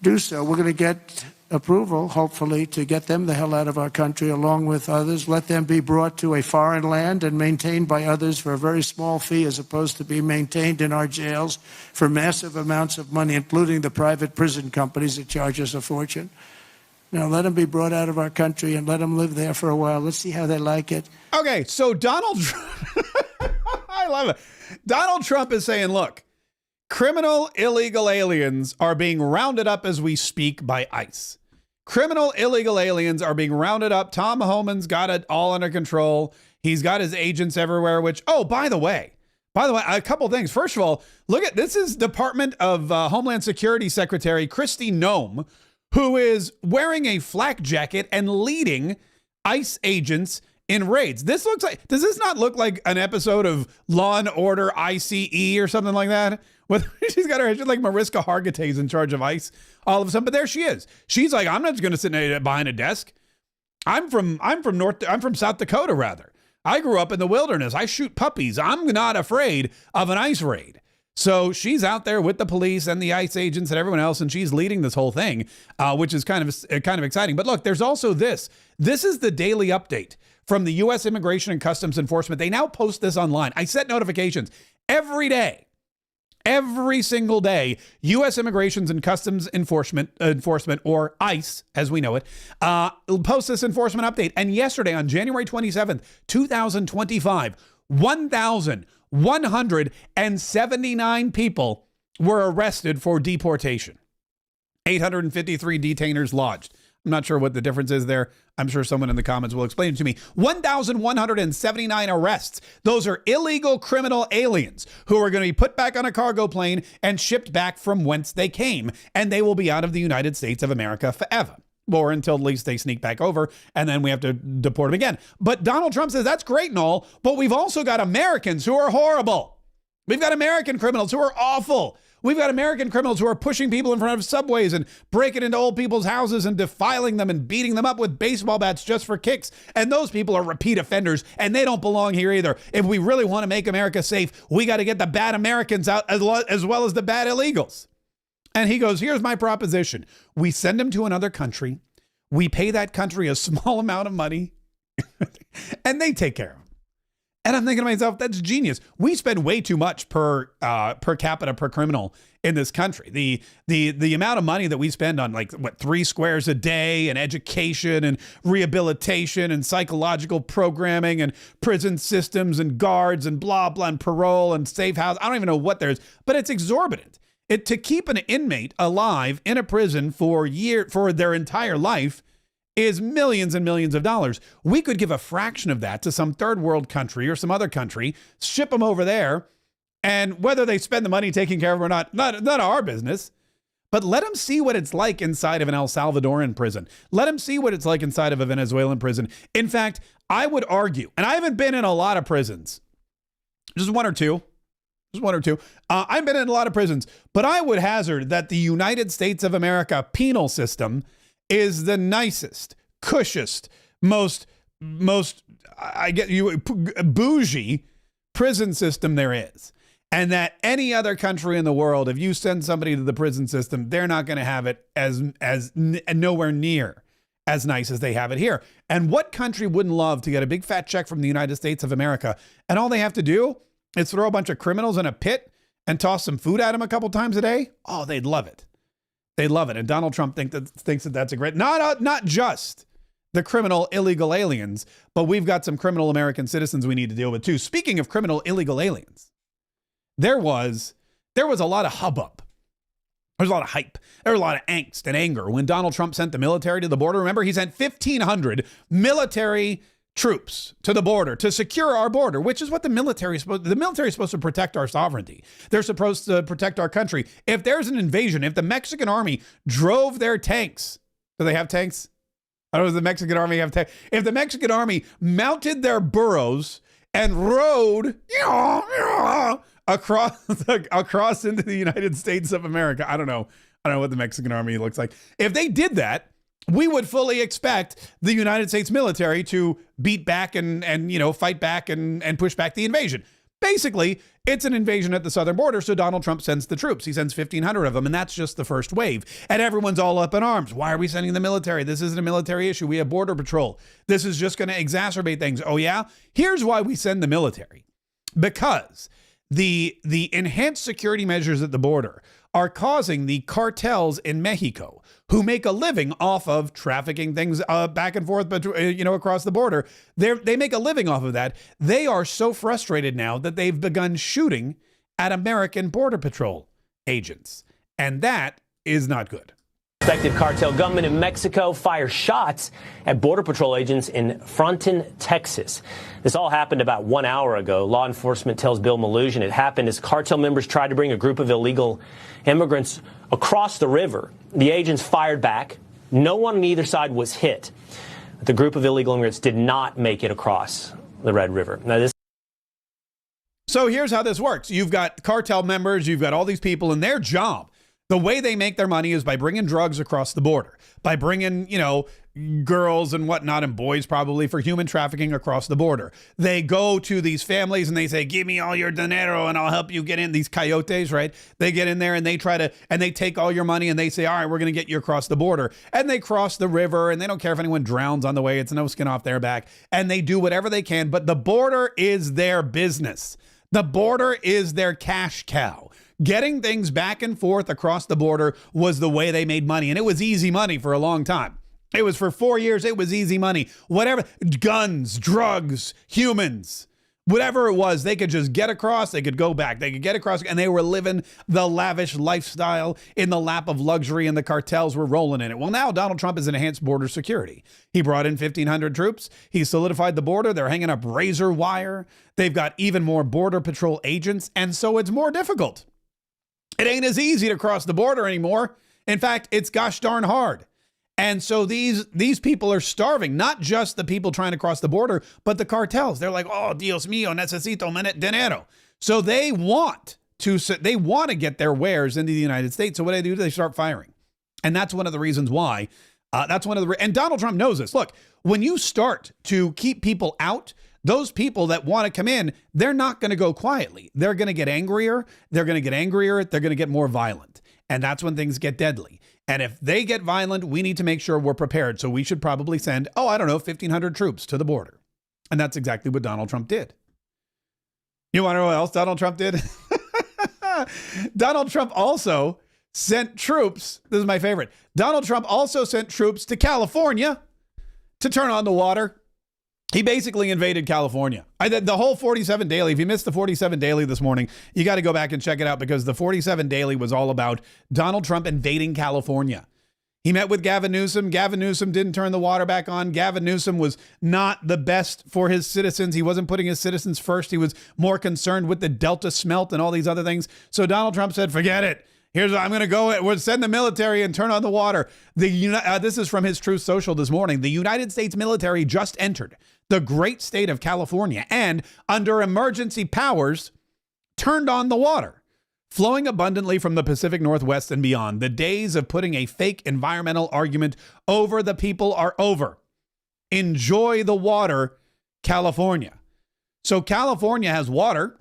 do so. We're going to get approval, hopefully, to get them the hell out of our country along with others. Let them be brought to a foreign land and maintained by others for a very small fee as opposed to be maintained in our jails for massive amounts of money, including the private prison companies that charge us a fortune. Now, let them be brought out of our country and let them live there for a while. Let's see how they like it. Okay, so Donald Trump, I love it. Donald Trump is saying, look, criminal illegal aliens are being rounded up as we speak by ICE. Criminal illegal aliens are being rounded up. Tom Homan's got it all under control. He's got his agents everywhere, which, oh, by the way, a couple things. First of all, look at this is Department of Homeland Security Secretary Kristi Noem, who is wearing a flak jacket and leading ICE agents in raids. This looks like, does this not look like an episode of Law and Order ICE or something like that? She's like Mariska Hargitay's in charge of ICE all of a sudden, but there she is. She's like, I'm not just going to sit behind a desk. I'm from South Dakota, rather. I grew up in the wilderness. I shoot puppies. I'm not afraid of an ICE raid. So she's out there with the police and the ICE agents and everyone else, and she's leading this whole thing, which is kind of exciting. But look, there's also this. This is the daily update from the U.S. Immigration and Customs Enforcement. They now post this online. I set notifications every day. Every single day, U.S. Immigration and Customs Enforcement, or ICE, as we know it, posts this enforcement update. And yesterday, on January 27th, 2025, 1,179 people were arrested for deportation. 853 detainers lodged. I'm not sure what the difference is there. I'm sure someone in the comments will explain it to me. 1,179 arrests. Those are illegal criminal aliens who are going to be put back on a cargo plane and shipped back from whence they came. And they will be out of the United States of America forever. Or until at least they sneak back over, and then we have to deport them again. But Donald Trump says that's great and all, but we've also got Americans who are horrible. We've got American criminals who are awful. We've got American criminals who are pushing people in front of subways and breaking into old people's houses and defiling them and beating them up with baseball bats just for kicks. And those people are repeat offenders, and they don't belong here either. If we really want to make America safe, we got to get the bad Americans out as well as the bad illegals. And he goes, here's my proposition. We send them to another country. We pay that country a small amount of money and they take care of them. And I'm thinking to myself, that's genius. We spend way too much per capita per criminal in this country. The amount of money that we spend on 3 squares a day and education and rehabilitation and psychological programming and prison systems and guards and blah, blah, and parole and safe house. I don't even know what there is, but it's exorbitant. To keep an inmate alive in a prison for their entire life is millions and millions of dollars. We could give a fraction of that to some third world country or some other country, ship them over there, and whether they spend the money taking care of them or not our business. But let them see what it's like inside of an El Salvadoran prison. Let them see what it's like inside of a Venezuelan prison. In fact, I would argue, and I haven't been in a lot of prisons, just one or two. I've been in a lot of prisons, but I would hazard that the United States of America penal system is the nicest, cushest, most bougie prison system there is. And that any other country in the world, if you send somebody to the prison system, they're not going to have it as nowhere near as nice as they have it here. And what country wouldn't love to get a big fat check from the United States of America, and all they have to do is throw a bunch of criminals in a pit and toss some food at them a couple times a day? Oh, they'd love it. They'd love it. And Donald Trump thinks that that's a great, not just the criminal illegal aliens, but we've got some criminal American citizens we need to deal with too. Speaking of criminal illegal aliens, there was a lot of hubbub. There was a lot of hype. There was a lot of angst and anger when Donald Trump sent the military to the border. Remember, he sent 1,500 military troops to the border to secure our border, which is what the military is supposed to do. The military is supposed to protect our sovereignty. They're supposed to protect our country. If there's an invasion, if the Mexican army drove their tanks, do they have tanks? I don't know if the Mexican army have tanks. If the Mexican army mounted their burros and rode across into the United States of America. I don't know what the Mexican army looks like. If they did that, we would fully expect the United States military to beat back and fight back and push back the invasion. Basically, it's an invasion at the southern border, so Donald Trump sends the troops. He sends 1,500 of them, and that's just the first wave. And everyone's all up in arms. Why are we sending the military? This isn't a military issue. We have border patrol. This is just going to exacerbate things. Oh, yeah? Here's why we send the military. Because the enhanced security measures at the border are causing the cartels in Mexico, who make a living off of trafficking things back and forth, but across the border. They make a living off of that. They are so frustrated now that they've begun shooting at American Border Patrol agents, and that is not good. Suspected cartel gunmen in Mexico fire shots at Border Patrol agents in Fronton, Texas. This all happened about 1 hour ago. Law enforcement tells Bill Malugin it happened as cartel members tried to bring a group of illegal immigrants across the river. The agents fired back. No one on either side was hit. The group of illegal immigrants did not make it across the Red River. Now, So here's how this works. You've got cartel members. You've got all these people, and their job, the way they make their money is by bringing drugs across the border, by bringing, girls and whatnot, and boys probably, for human trafficking across the border. They go to these families and they say, give me all your dinero and I'll help you get in. These coyotes, right? They get in there and they they take all your money and they say, all right, we're going to get you across the border. And they cross the river and they don't care if anyone drowns on the way. It's no skin off their back. And they do whatever they can, but the border is their business. The border is their cash cow. Getting things back and forth across the border was the way they made money. And it was easy money for a long time. It was for 4 years. It was easy money. Whatever, guns, drugs, humans, whatever it was, they could just get across. They could go back. They could get across. And they were living the lavish lifestyle in the lap of luxury, and the cartels were rolling in it. Well, now Donald Trump has enhanced border security. He brought in 1,500 troops. He solidified the border. They're hanging up razor wire. They've got even more Border Patrol agents. And so it's more difficult. It ain't as easy to cross the border anymore. In fact, it's gosh darn hard. And so these people are starving, not just the people trying to cross the border, but the cartels. They're like, oh, Dios mío, necesito dinero. So they want to get their wares into the United States. So what do? They start firing. And that's one of the reasons why. And Donald Trump knows this. Look, when you start to keep people out, those people that want to come in, they're not going to go quietly. They're going to get angrier. They're going to get more violent. And that's when things get deadly. And if they get violent, we need to make sure we're prepared. So we should probably send, 1,500 troops to the border. And that's exactly what Donald Trump did. You want to know what else Donald Trump did? Donald Trump also sent troops. This is my favorite. Donald Trump also sent troops to California to turn on the water. He basically invaded California. The whole 47 Daily, if you missed the 47 Daily this morning, you got to go back and check it out, because the 47 Daily was all about Donald Trump invading California. He met with Gavin Newsom. Gavin Newsom didn't turn the water back on. Gavin Newsom was not the best for his citizens. He wasn't putting his citizens first. He was more concerned with the Delta smelt and all these other things. So Donald Trump said, forget it. I'm going to go. We'll send the military and turn on the water. This is from his Truth Social this morning. The United States military just entered the great state of California and, under emergency powers, turned on the water, flowing abundantly from the Pacific Northwest and beyond. The days of putting a fake environmental argument over the people are over. Enjoy the water, California. So California has water.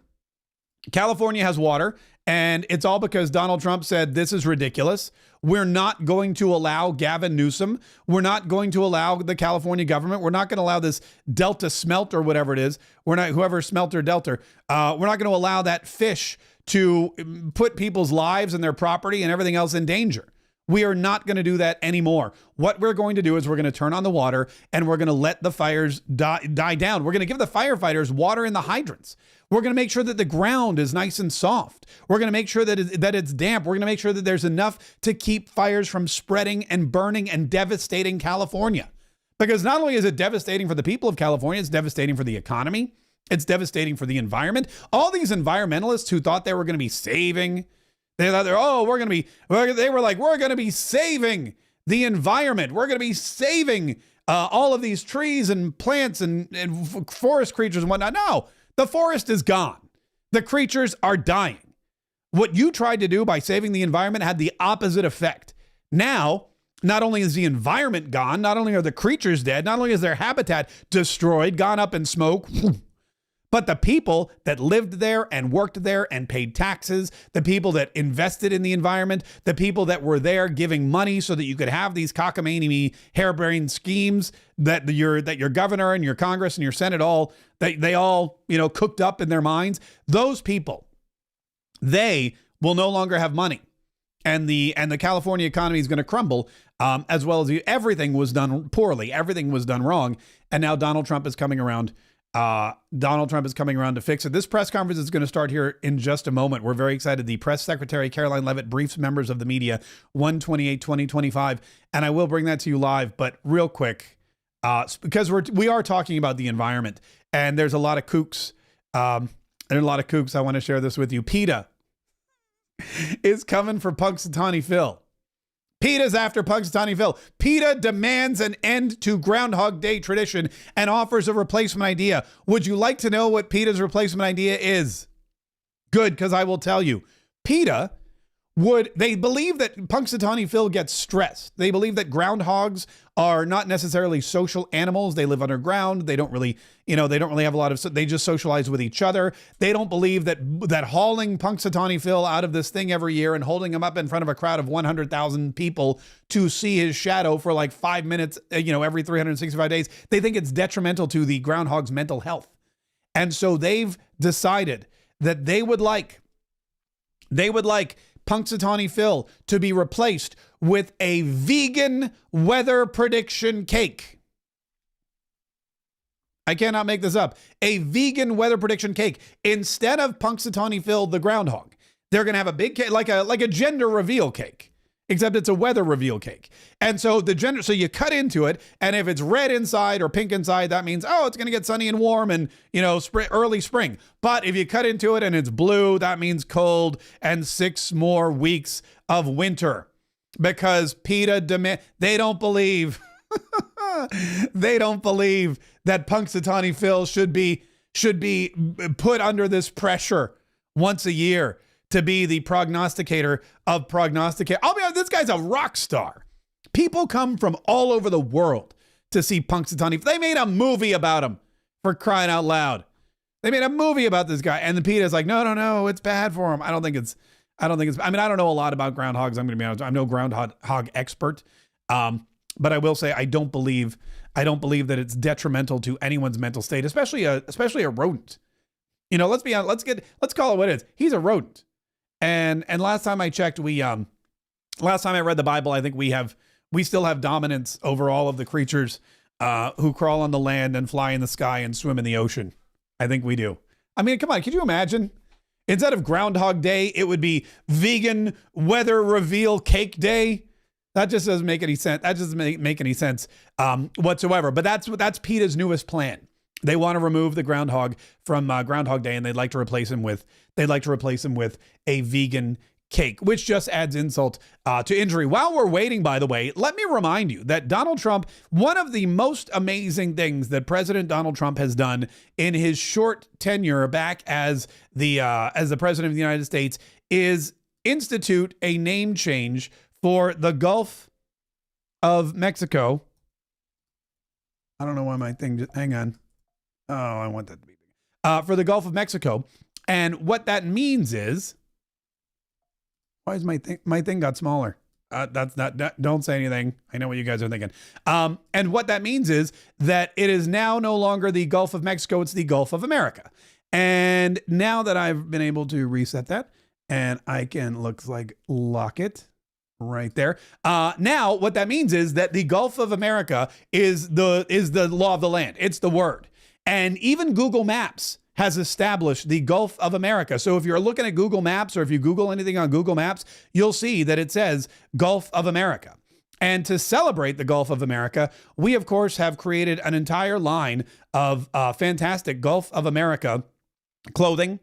California has water, and it's all because Donald Trump said, this is ridiculous. We're not going to allow Gavin Newsom. We're not going to allow the California government. We're not going to allow this Delta smelt or whatever it is. We're not, whoever smelter Delta, we're not going to allow that fish to put people's lives and their property and everything else in danger. We are not going to do that anymore. What we're going to do is we're going to turn on the water and we're going to let the fires die down. We're going to give the firefighters water in the hydrants. We're going to make sure that the ground is nice and soft. We're going to make sure that it's damp. We're going to make sure that there's enough to keep fires from spreading and burning and devastating California. Because not only is it devastating for the people of California, it's devastating for the economy. It's devastating for the environment. All these environmentalists who thought they were going to be saving, they thought we're going to be saving the environment. We're going to be saving all of these trees and plants and forest creatures and whatnot. No, the forest is gone. The creatures are dying. What you tried to do by saving the environment had the opposite effect. Now, not only is the environment gone, not only are the creatures dead, not only is their habitat destroyed, gone up in smoke, but the people that lived there and worked there and paid taxes, the people that invested in the environment, the people that were there giving money so that you could have these cockamamie harebrained schemes that your governor and your Congress and your Senate they all cooked up in their minds. Those people, they will no longer have money, and the California economy is going to crumble. As well as everything was done poorly, everything was done wrong, and now Donald Trump is coming around. To fix it. This press conference is going to start here in just a moment. We're very excited. The press secretary, Caroline Leavitt, briefs members of the media 1/28/2025. And I will bring that to you live, but real quick, because we are talking about the environment and there's a lot of kooks. I want to share this with you. PETA is coming for Punxsutawney Phil. PETA's after Punxsutawney Phil. PETA demands an end to Groundhog Day tradition and offers a replacement idea. Would you like to know what PETA's replacement idea is? Good, because I will tell you. PETA they believe that Punxsutawney Phil gets stressed. They believe that groundhogs are not necessarily social animals. They live underground. They don't really have a lot of, they just socialize with each other. They don't believe that hauling Punxsutawney Phil out of this thing every year and holding him up in front of a crowd of 100,000 people to see his shadow for like 5 minutes, every 365 days, they think it's detrimental to the groundhog's mental health. And so they've decided that they would like Punxsutawney Phil to be replaced with a vegan weather prediction cake. I cannot make this up. A vegan weather prediction cake. Instead of Punxsutawney Phil the groundhog, they're going to have a big cake, like a gender reveal cake, except it's a weather reveal cake. And so so you cut into it, and if it's red inside or pink inside, that means, it's going to get sunny and warm and, early spring. But if you cut into it and it's blue, that means cold and 6 more weeks of winter. Because PETA they don't believe that Punxsutawney Phil should be put under this pressure once a year to be the prognosticator of prognosticators. I'll be honest, this guy's a rock star. People come from all over the world to see Punxsutawney. They made a movie about him, for crying out loud. They made a movie about this guy, and the PETA's like, no, it's bad for him. I don't know a lot about groundhogs. I'm going to be honest. I'm no groundhog expert. But I will say, I don't believe that it's detrimental to anyone's mental state, especially a rodent. Let's be honest. Let's call it what it is. He's a rodent. And last time I checked, last time I read the Bible, I think we still have dominance over all of the creatures who crawl on the land and fly in the sky and swim in the ocean. I think we do. I mean, come on, could you imagine? Instead of Groundhog Day, it would be Vegan Weather Reveal Cake Day. That just doesn't make any sense. That doesn't make any sense whatsoever. But that's PETA's newest plan. They want to remove the groundhog from Groundhog Day, and they'd like to replace him with a vegan cake, which just adds insult to injury. While we're waiting, by the way, let me remind you that Donald Trump, one of the most amazing things that President Donald Trump has done in his short tenure back as the president of the United States is institute a name change for the Gulf of Mexico. I don't know why my thing hang on. Oh, I want that to be big. For the Gulf of Mexico. And what that means is, why is my thing got smaller? That's not, don't say anything. I know what you guys are thinking. And what that means is that it is now no longer the Gulf of Mexico, it's the Gulf of America. And now that I've been able to reset that, and I can, looks like, lock it right there. Now what that means is that the Gulf of America is the law of the land. It's the word. And even Google Maps has established the Gulf of America. So if you're looking at Google Maps, or if you Google anything on Google Maps, you'll see that it says Gulf of America. And to celebrate the Gulf of America, we, of course, have created an entire line of fantastic Gulf of America clothing,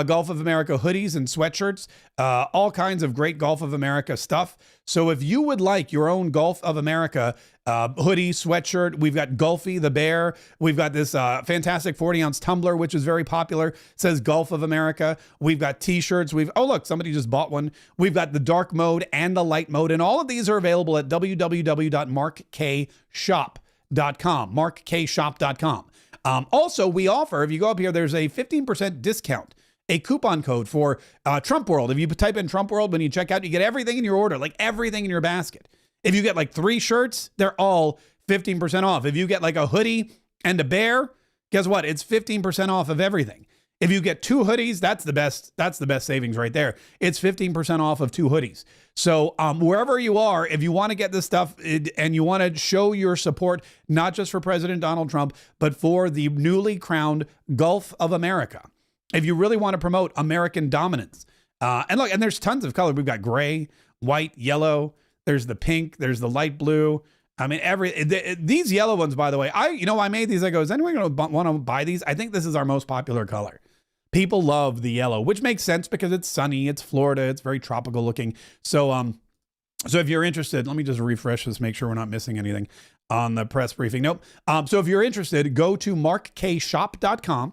Gulf of America hoodies and sweatshirts, all kinds of great Gulf of America stuff. So if you would like your own Gulf of America hoodie, sweatshirt, we've got Gulfy the bear. We've got this fantastic 40-ounce tumbler, which is very popular. It says Gulf of America. We've got t-shirts. Oh, look, somebody just bought one. We've got the dark mode and the light mode. And all of these are available at www.markkaysshop.com, markkaysshop.com. Also, we offer, if you go up here, there's a 15% discount, a coupon code for Trump World. If you type in Trump World when you check out, you get everything in your order, like everything in your basket. If you get like 3 shirts, they're all 15% off. If you get like a hoodie and a bear, guess what? It's 15% off of everything. If you get 2 hoodies, that's the best savings right there. It's 15% off of 2 hoodies. So wherever you are, if you want to get this stuff and you want to show your support, not just for President Donald Trump, but for the newly crowned Gulf of America, if you really want to promote American dominance, and look, and there's tons of color. We've got gray, white, yellow. There's the pink. There's the light blue. I mean, these yellow ones, by the way, I made these. I go, is anyone going to want to buy these? I think this is our most popular color. People love the yellow, which makes sense because it's sunny. It's Florida. It's very tropical looking. So if you're interested, let me just refresh this, make sure we're not missing anything on the press briefing. Nope. So if you're interested, go to markkaysshop.com.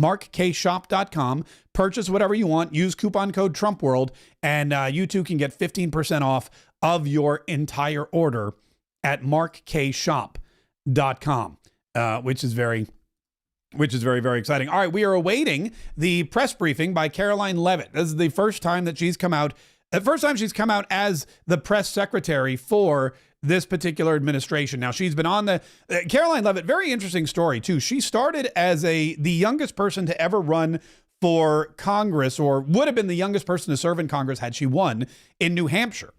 markkaysshop.com, purchase whatever you want, use coupon code TrumpWorld, and you too can get 15% off of your entire order at markkaysshop.com, which is very, very exciting. All right, we are awaiting the press briefing by Karoline Leavitt. This is the first time that she's come out, as the press secretary for this particular administration. Now, she's been on the Karoline Leavitt, very interesting story too. She started as the youngest person to ever run for Congress, or would have been the youngest person to serve in Congress had she won, in New Hampshire.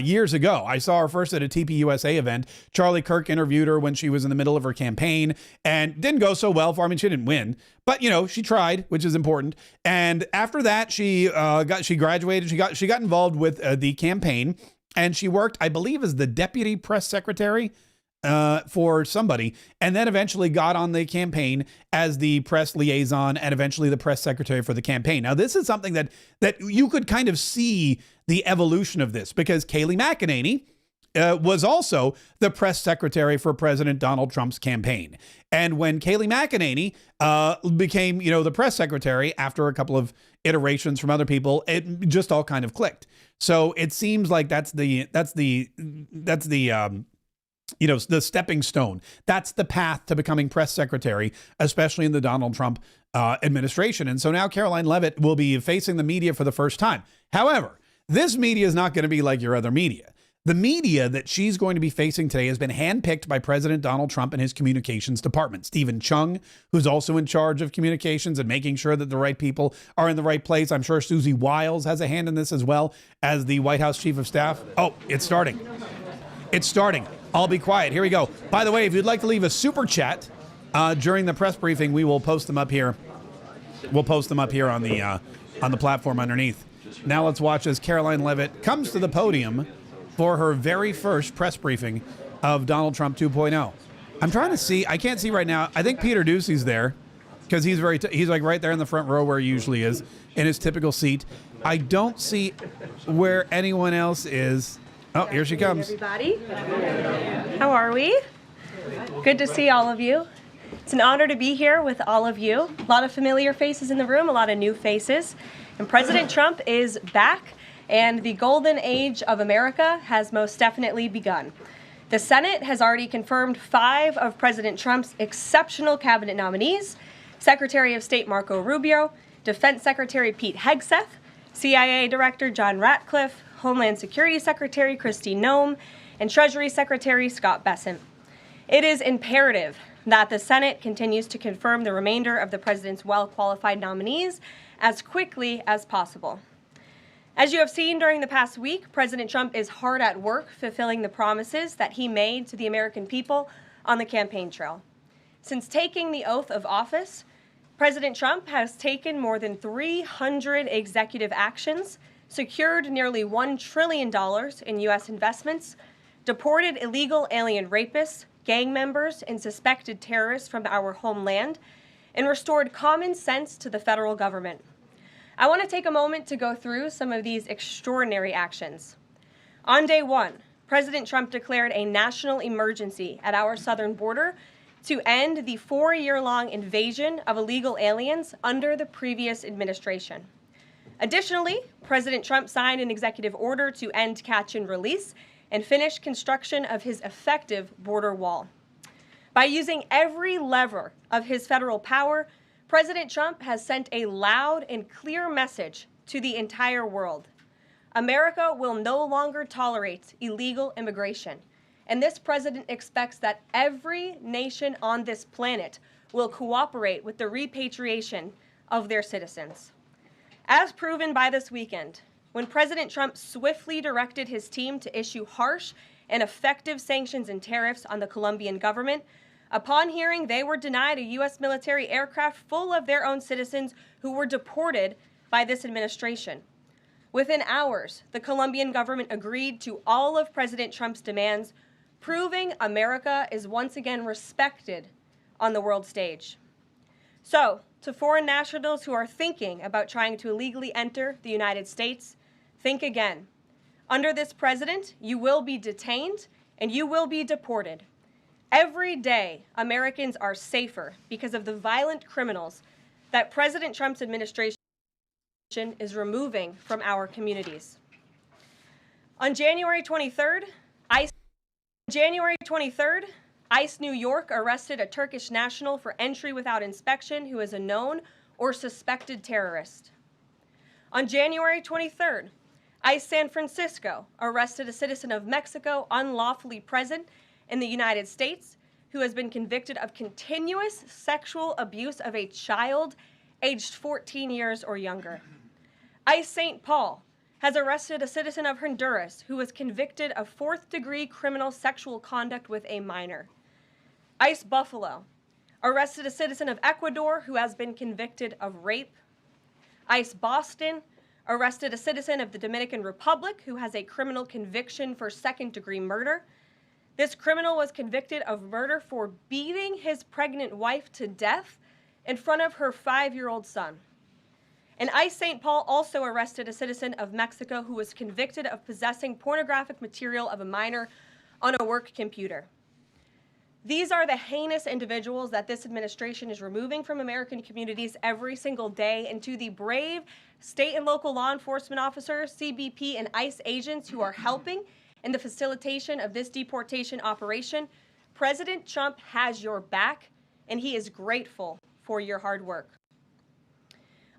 Years ago. I saw her first at a TPUSA event. Charlie Kirk interviewed her when she was in the middle of her campaign, and didn't go so well for her. I mean, she didn't win, but she tried, which is important. And after that, she graduated. She got involved with the campaign, and she worked, I believe, as the deputy press secretary for somebody, and then eventually got on the campaign as the press liaison and eventually the press secretary for the campaign. Now, this is something that you could kind of see the evolution of this, because Kayleigh McEnany was also the press secretary for President Donald Trump's campaign. And when Kayleigh McEnany became, the press secretary after a couple of iterations from other people, it just all kind of clicked. So it seems like that's the stepping stone. That's the path to becoming press secretary, especially in the Donald Trump administration. And so now Karoline Leavitt will be facing the media for the first time. However, this media is not going to be like your other media. The media that she's going to be facing today has been handpicked by President Donald Trump and his communications department. Stephen Chung, who's also in charge of communications and making sure that the right people are in the right place. I'm sure Susie Wiles has a hand in this as well as the White House chief of staff. Oh, it's starting. It's starting. I'll be quiet. Here we go. By the way, if you'd like to leave a super chat during the press briefing, we will post them up here. We'll post them up here on the platform underneath. Now let's watch as Karoline Leavitt comes to the podium for her very first press briefing of Donald Trump 2.0. I'm trying to see. I can't see right now. I think Peter Ducey's there because he's like right there in the front row where he usually is in his typical seat. I don't see where anyone else is. Oh, here she comes. Hey, everybody. How are we? Good to see all of you. It's an honor to be here with all of you. A lot of familiar faces in the room, a lot of new faces. And President Trump is back, and the golden age of America has most definitely begun. The Senate has already confirmed 5 of President Trump's exceptional cabinet nominees: Secretary of State Marco Rubio, Defense Secretary Pete Hegseth, CIA Director John Ratcliffe, Homeland Security Secretary Kristi Noem, and Treasury Secretary Scott Bessent. It is imperative that the Senate continues to confirm the remainder of the president's well-qualified nominees as quickly as possible. As you have seen during the past week, President Trump is hard at work fulfilling the promises that he made to the American people on the campaign trail. Since taking the oath of office, President Trump has taken more than 300 executive actions, secured nearly $1 trillion in U.S. investments, deported illegal alien rapists, gang members, and suspected terrorists from our homeland, and restored common sense to the federal government. I want to take a moment to go through some of these extraordinary actions. On day one, President Trump declared a national emergency at our southern border to end the 4-year-long invasion of illegal aliens under the previous administration. Additionally, President Trump signed an executive order to end catch and release and finish construction of his effective border wall. By using every lever of his federal power, President Trump has sent a loud and clear message to the entire world. America will no longer tolerate illegal immigration, and this president expects that every nation on this planet will cooperate with the repatriation of their citizens. As proven by this weekend, when President Trump swiftly directed his team to issue harsh and effective sanctions and tariffs on the Colombian government, upon hearing they were denied a U.S. military aircraft full of their own citizens who were deported by this administration. Within hours, the Colombian government agreed to all of President Trump's demands, proving America is once again respected on the world stage. So, to foreign nationals who are thinking about trying to illegally enter the United States, think again. Under this president, you will be detained and you will be deported. Every day, Americans are safer because of the violent criminals that President Trump's administration is removing from our communities. On January 23rd, ICE New York arrested a Turkish national for entry without inspection who is a known or suspected terrorist. On January 23rd, ICE San Francisco arrested a citizen of Mexico unlawfully present in the United States who has been convicted of continuous sexual abuse of a child aged 14 years or younger. ICE St. Paul has arrested a citizen of Honduras who was convicted of fourth-degree criminal sexual conduct with a minor. ICE Buffalo arrested a citizen of Ecuador who has been convicted of rape. ICE Boston arrested a citizen of the Dominican Republic who has a criminal conviction for second-degree murder. This criminal was convicted of murder for beating his pregnant wife to death in front of her 5-year-old son. And ICE St. Paul also arrested a citizen of Mexico who was convicted of possessing pornographic material of a minor on a work computer. These are the heinous individuals that this administration is removing from American communities every single day, and to the brave state and local law enforcement officers, CBP, and ICE agents who are helping in the facilitation of this deportation operation, President Trump has your back, and he is grateful for your hard work.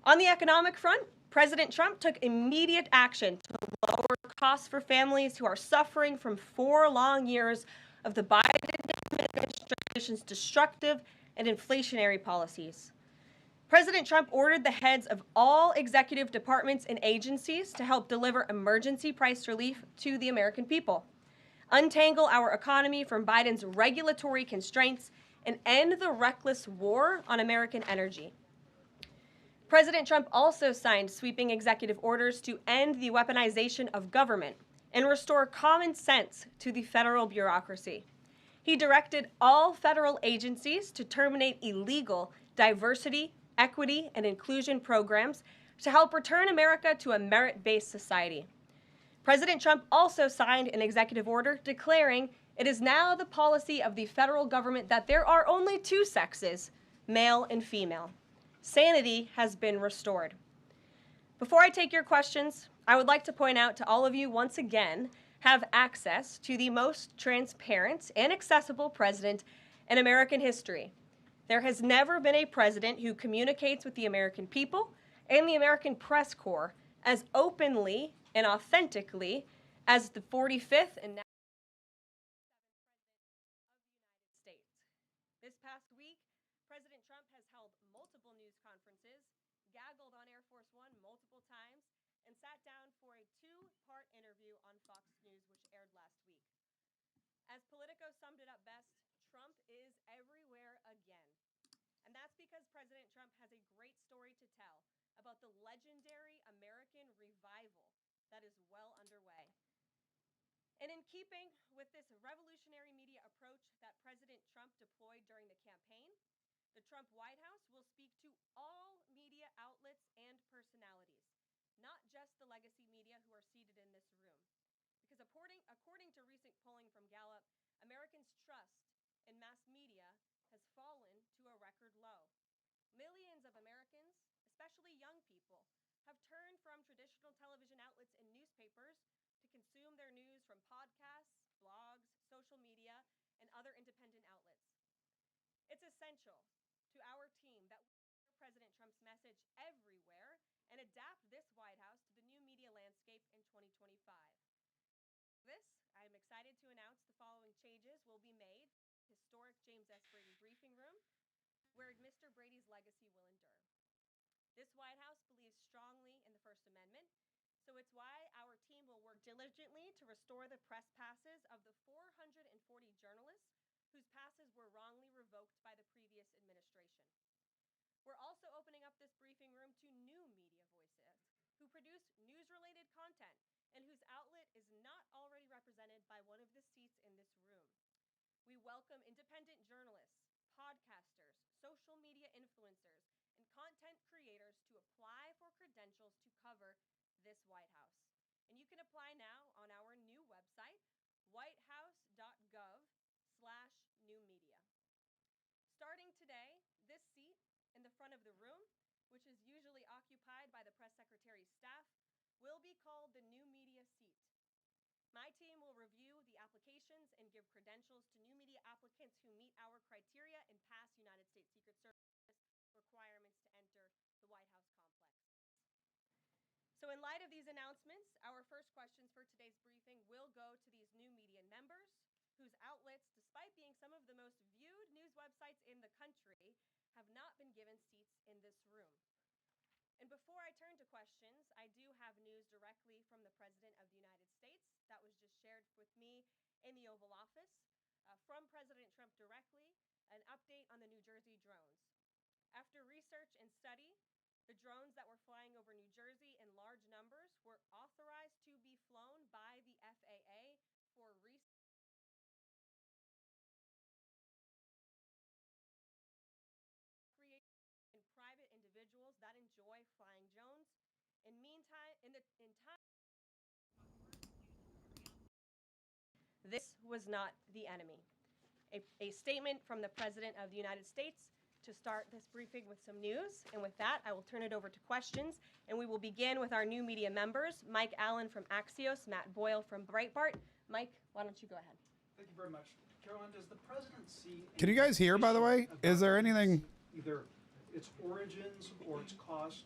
On the economic front, President Trump took immediate action to lower costs for families who are suffering from 4 long years of the Biden administration's destructive and inflationary policies. President Trump ordered the heads of all executive departments and agencies to help deliver emergency price relief to the American people, untangle our economy from Biden's regulatory constraints, and end the reckless war on American energy. President Trump also signed sweeping executive orders to end the weaponization of government and restore common sense to the federal bureaucracy. He directed all federal agencies to terminate illegal diversity, equity, and inclusion programs to help return America to a merit-based society. President Trump also signed an executive order declaring it is now the policy of the federal government that there are only 2 sexes, male and female. Sanity has been restored. Before I take your questions, I would like to point out to all of you once again have access to the most transparent and accessible president in American history. There has never been a president who communicates with the American people and the American press corps as openly and authentically as the 45th and now States. This past week, President Trump has held multiple news conferences, gaggled on Air Force One multiple times, and sat down for a two-part interview on Fox News, which aired last week. As Politico summed it up best, Trump is everywhere again. And that's because President Trump has a great story to tell about the legendary American revival that is well underway. And in keeping with this revolutionary media approach that President Trump deployed during the campaign, the Trump White House will speak to all media outlets and personalities, not just the legacy media who are seated in this room. Because according to recent polling from Gallup, Americans' trust in mass media has fallen to a record low. Millions of Americans, especially young people, have turned from traditional television outlets and newspapers to consume their news from podcasts, blogs, social media, and other independent outlets. It's essential to our team that we hear President Trump's message everywhere and adapt this White House to the new media landscape in 2025. I'm excited to announce the following changes will be made. Historic James S. Brady briefing room, where Mr. Brady's legacy will endure. This White House believes strongly in the First Amendment, so it's why our team will work diligently to restore the press passes of the 440 journalists whose passes were wrongly revoked by the previous administration. We're also opening up this briefing room to new media voices who produce news-related content and whose outlet is not already represented by one of the seats in this room. We welcome independent journalists, podcasters, social media influencers, and content creators to apply for credentials to cover this White House. And you can apply now on our new website, whitehouse.gov/newmedia. Starting today, this seat in the front of the room, which is usually occupied by the press secretary's staff, will be called the new media seat. My team will review the applications and give credentials to new media applicants who meet our criteria and pass United States Secret Service requirements to enter the White House complex. So in light of these announcements, our first questions for today's briefing will go to these new media members whose outlets, despite being some of the most viewed news websites in the country, have not been given seats in this room. And before I turn to questions, I do have news directly from the President of the United States that was just shared with me in the Oval Office from President Trump directly, an update on the New Jersey drones. After research and study, the drones that were flying over New Jersey in large numbers were authorized to be flown by the FAA for research and private individuals that enjoy flying drones. In time, this was not the enemy. A statement from the President of the United States to start this briefing with some news. And with that, I will turn it over to questions. And we will begin with our new media members, Mike Allen from Axios, Matt Boyle from Breitbart. Mike, why don't you go ahead? Thank you very much. Caroline, does the president see... Can you guys hear, by the way? Is there anything... Either its origins or its cost?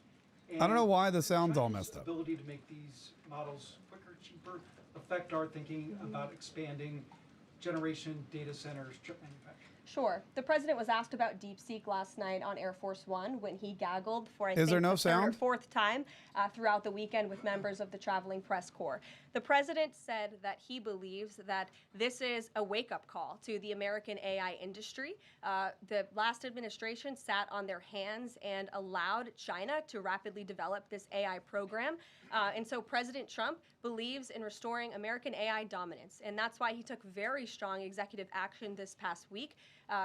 I don't know why the sound's all messed up. Ability to make these models quicker, cheaper, affect our thinking about expanding generation data centers, chip manufacturing? Sure. The president was asked about DeepSeek last night on Air Force One when he gaggled for, I think, there no the third or sound? fourth time throughout the weekend with members of the traveling press corps. The president said that he believes that this is a wake-up call to the American AI industry. The last administration sat on their hands and allowed China to rapidly develop this AI program. And so President Trump believes in restoring American AI dominance. And that's why he took very strong executive action this past week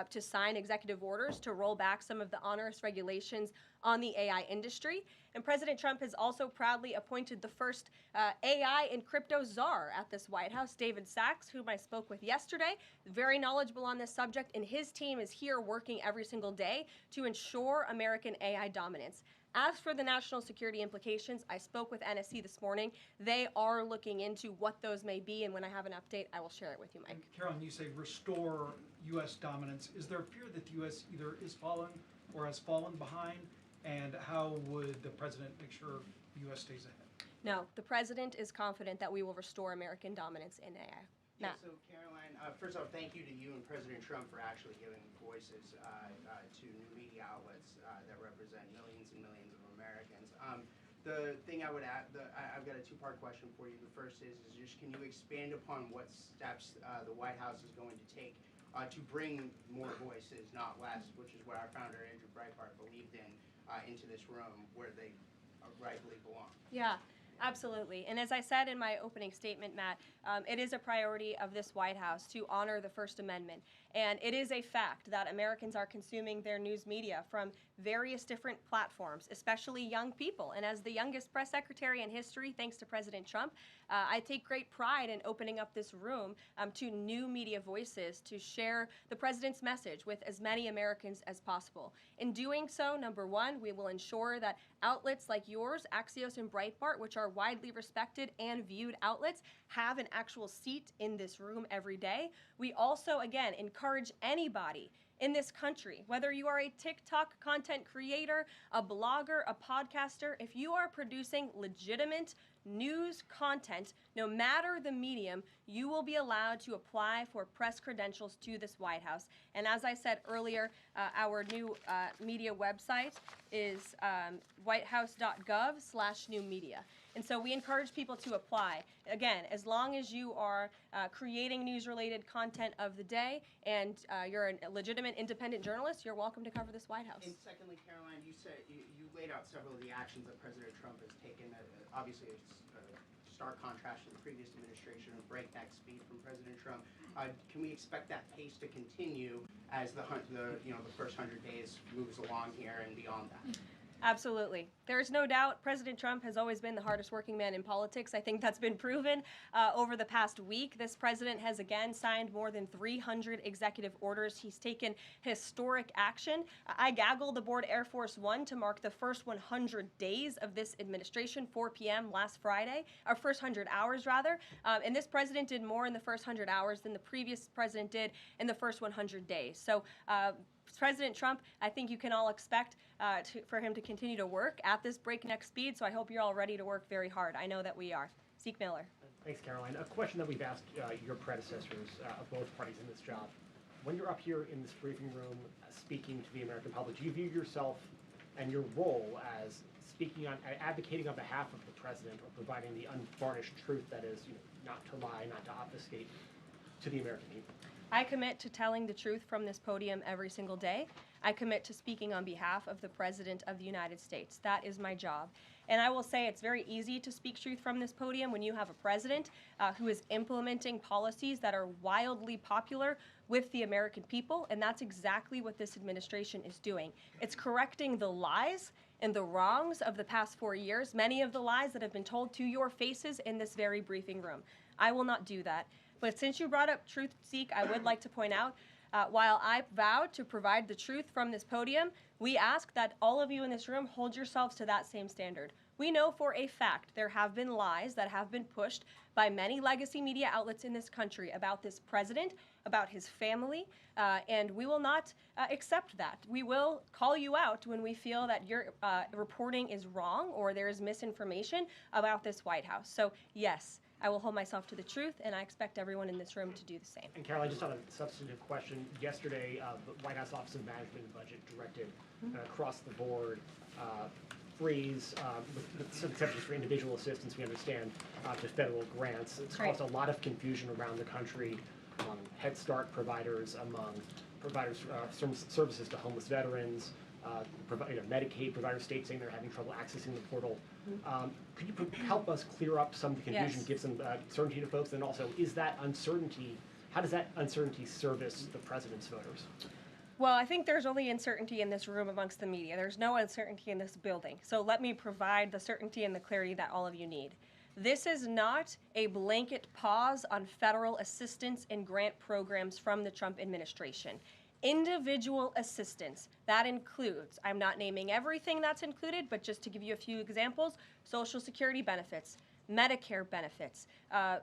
to sign executive orders to roll back some of the onerous regulations on the AI industry. And President Trump has also proudly appointed the first AI and crypto czar at this White House, David Sachs, whom I spoke with yesterday, very knowledgeable on this subject, and his team is here working every single day to ensure American AI dominance. As for the national security implications, I spoke with NSC this morning. They are looking into what those may be, and when I have an update, I will share it with you, Mike. And Caroline, you say restore U.S. dominance. Is there a fear that the U.S. either is falling or has fallen behind? And how would the president make sure the U.S. stays ahead? No, the president is confident that we will restore American dominance in AI. Yeah, so Caroline, first of all, thank you to you and President Trump for actually giving voices to new media outlets that represent millions and millions of Americans. The thing I would add, I've got a two-part question for you. The first is just can you expand upon what steps the White House is going to take to bring more voices, not less, which is what our founder Andrew Breitbart believed in, into this room where they rightfully belong? Yeah. Absolutely. And as I said in my opening statement, Matt, it is a priority of this White House to honor the First Amendment. And it is a fact that Americans are consuming their news media from various different platforms, especially young people. And as the youngest press secretary in history, thanks to President Trump, I take great pride in opening up this room to new media voices to share the president's message with as many Americans as possible. In doing so, number one, we will ensure that outlets like yours, Axios and Breitbart, which are widely respected and viewed outlets, have an actual seat in this room every day. We also, again, encourage anybody in this country, whether you are a TikTok content creator, a blogger, a podcaster, if you are producing legitimate news content, no matter the medium, you will be allowed to apply for press credentials to this White House. And as I said earlier, our new media website is whitehouse.gov/new media. And so we encourage people to apply. Again, as long as you are creating news-related content of the day and you're a legitimate independent journalist, you're welcome to cover this White House. And secondly, Caroline, you said you laid out several of the actions that President Trump has taken. Obviously, it's a stark contrast to the previous administration of breakneck speed from President Trump. Can we expect that pace to continue as the first 100 days moves along here and beyond that? Absolutely. There's no doubt President Trump has always been the hardest working man in politics. I think that's been proven over the past week. This president has again signed more than 300 executive orders. He's taken historic action. I gaggled aboard Air Force One to mark the first 100 days of this administration, 4 p.m. last Friday, or first 100 hours rather. And this president did more in the first 100 hours than the previous president did in the first 100 days. So President Trump, I think you can all expect for him to continue to work at this breakneck speed, so I hope you're all ready to work very hard. I know that we are. Zeke Miller. Thanks, Caroline. A question that we've asked your predecessors of both parties in this job. When you're up here in this briefing room speaking to the American public, do you view yourself and your role as speaking on, advocating on behalf of the president or providing the unvarnished truth that is, not to lie, not to obfuscate to the American people? I commit to telling the truth from this podium every single day. I commit to speaking on behalf of the President of the United States. That is my job. And I will say it's very easy to speak truth from this podium when you have a president who is implementing policies that are wildly popular with the American people, and that's exactly what this administration is doing. It's correcting the lies and the wrongs of the past 4 years, many of the lies that have been told to your faces in this very briefing room. I will not do that. But since you brought up truth, Zeke, I would like to point out, while I vowed to provide the truth from this podium, we ask that all of you in this room hold yourselves to that same standard. We know for a fact there have been lies that have been pushed by many legacy media outlets in this country about this president, about his family, and we will not accept that. We will call you out when we feel that your reporting is wrong or there is misinformation about this White House. So, yes, I will hold myself to the truth, and I expect everyone in this room to do the same. And Caroline, just on a substantive question, yesterday the White House Office of Management and Budget directed across the board freeze, with some exceptions for individual assistance, we understand, to federal grants. It's caused a lot of confusion around the country among Head Start providers, among providers services to homeless veterans, Medicaid providers, states saying they're having trouble accessing the portal. Could you help us clear up some of the confusion, give some certainty to folks, and also is that uncertainty, how does that uncertainty service the president's voters? Well, I think there's only uncertainty in this room amongst the media. There's no uncertainty in this building. So let me provide the certainty and the clarity that all of you need. This is not a blanket pause on federal assistance and grant programs from the Trump administration. Individual assistance, that includes, I'm not naming everything that's included, but just to give you a few examples, Social Security benefits, Medicare benefits,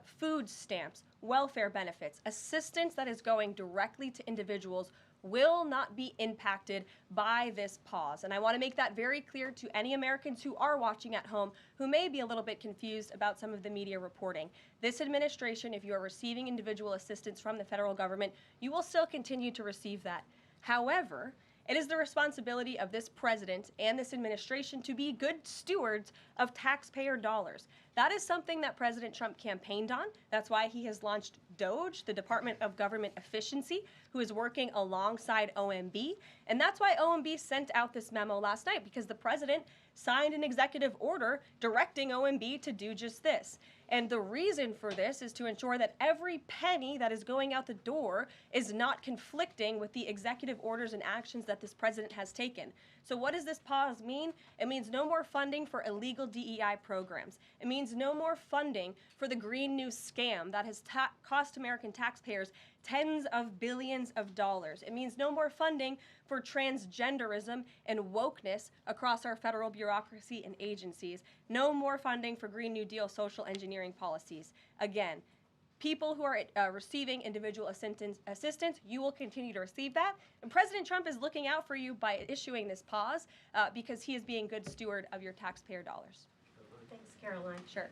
food stamps, welfare benefits, assistance that is going directly to individuals will not be impacted by this pause. And I want to make that very clear to any Americans who are watching at home who may be a little bit confused about some of the media reporting. This administration, if you are receiving individual assistance from the federal government, you will still continue to receive that. However, it is the responsibility of this president and this administration to be good stewards of taxpayer dollars. That is something that President Trump campaigned on. That's why he has launched DOGE, the Department of Government Efficiency, who is working alongside OMB. And that's why OMB sent out this memo last night, because the president signed an executive order directing OMB to do just this. And the reason for this is to ensure that every penny that is going out the door is not conflicting with the executive orders and actions that this president has taken. So what does this pause mean? It means no more funding for illegal DEI programs. It means no more funding for the Green New scam that has cost American taxpayers tens of billions of dollars. It means no more funding for transgenderism and wokeness across our federal bureaucracy and agencies. No more funding for Green New Deal social engineering policies. Again, people who are receiving individual assistance, you will continue to receive that. And President Trump is looking out for you by issuing this pause because he is being good steward of your taxpayer dollars. Thanks, Caroline. Sure.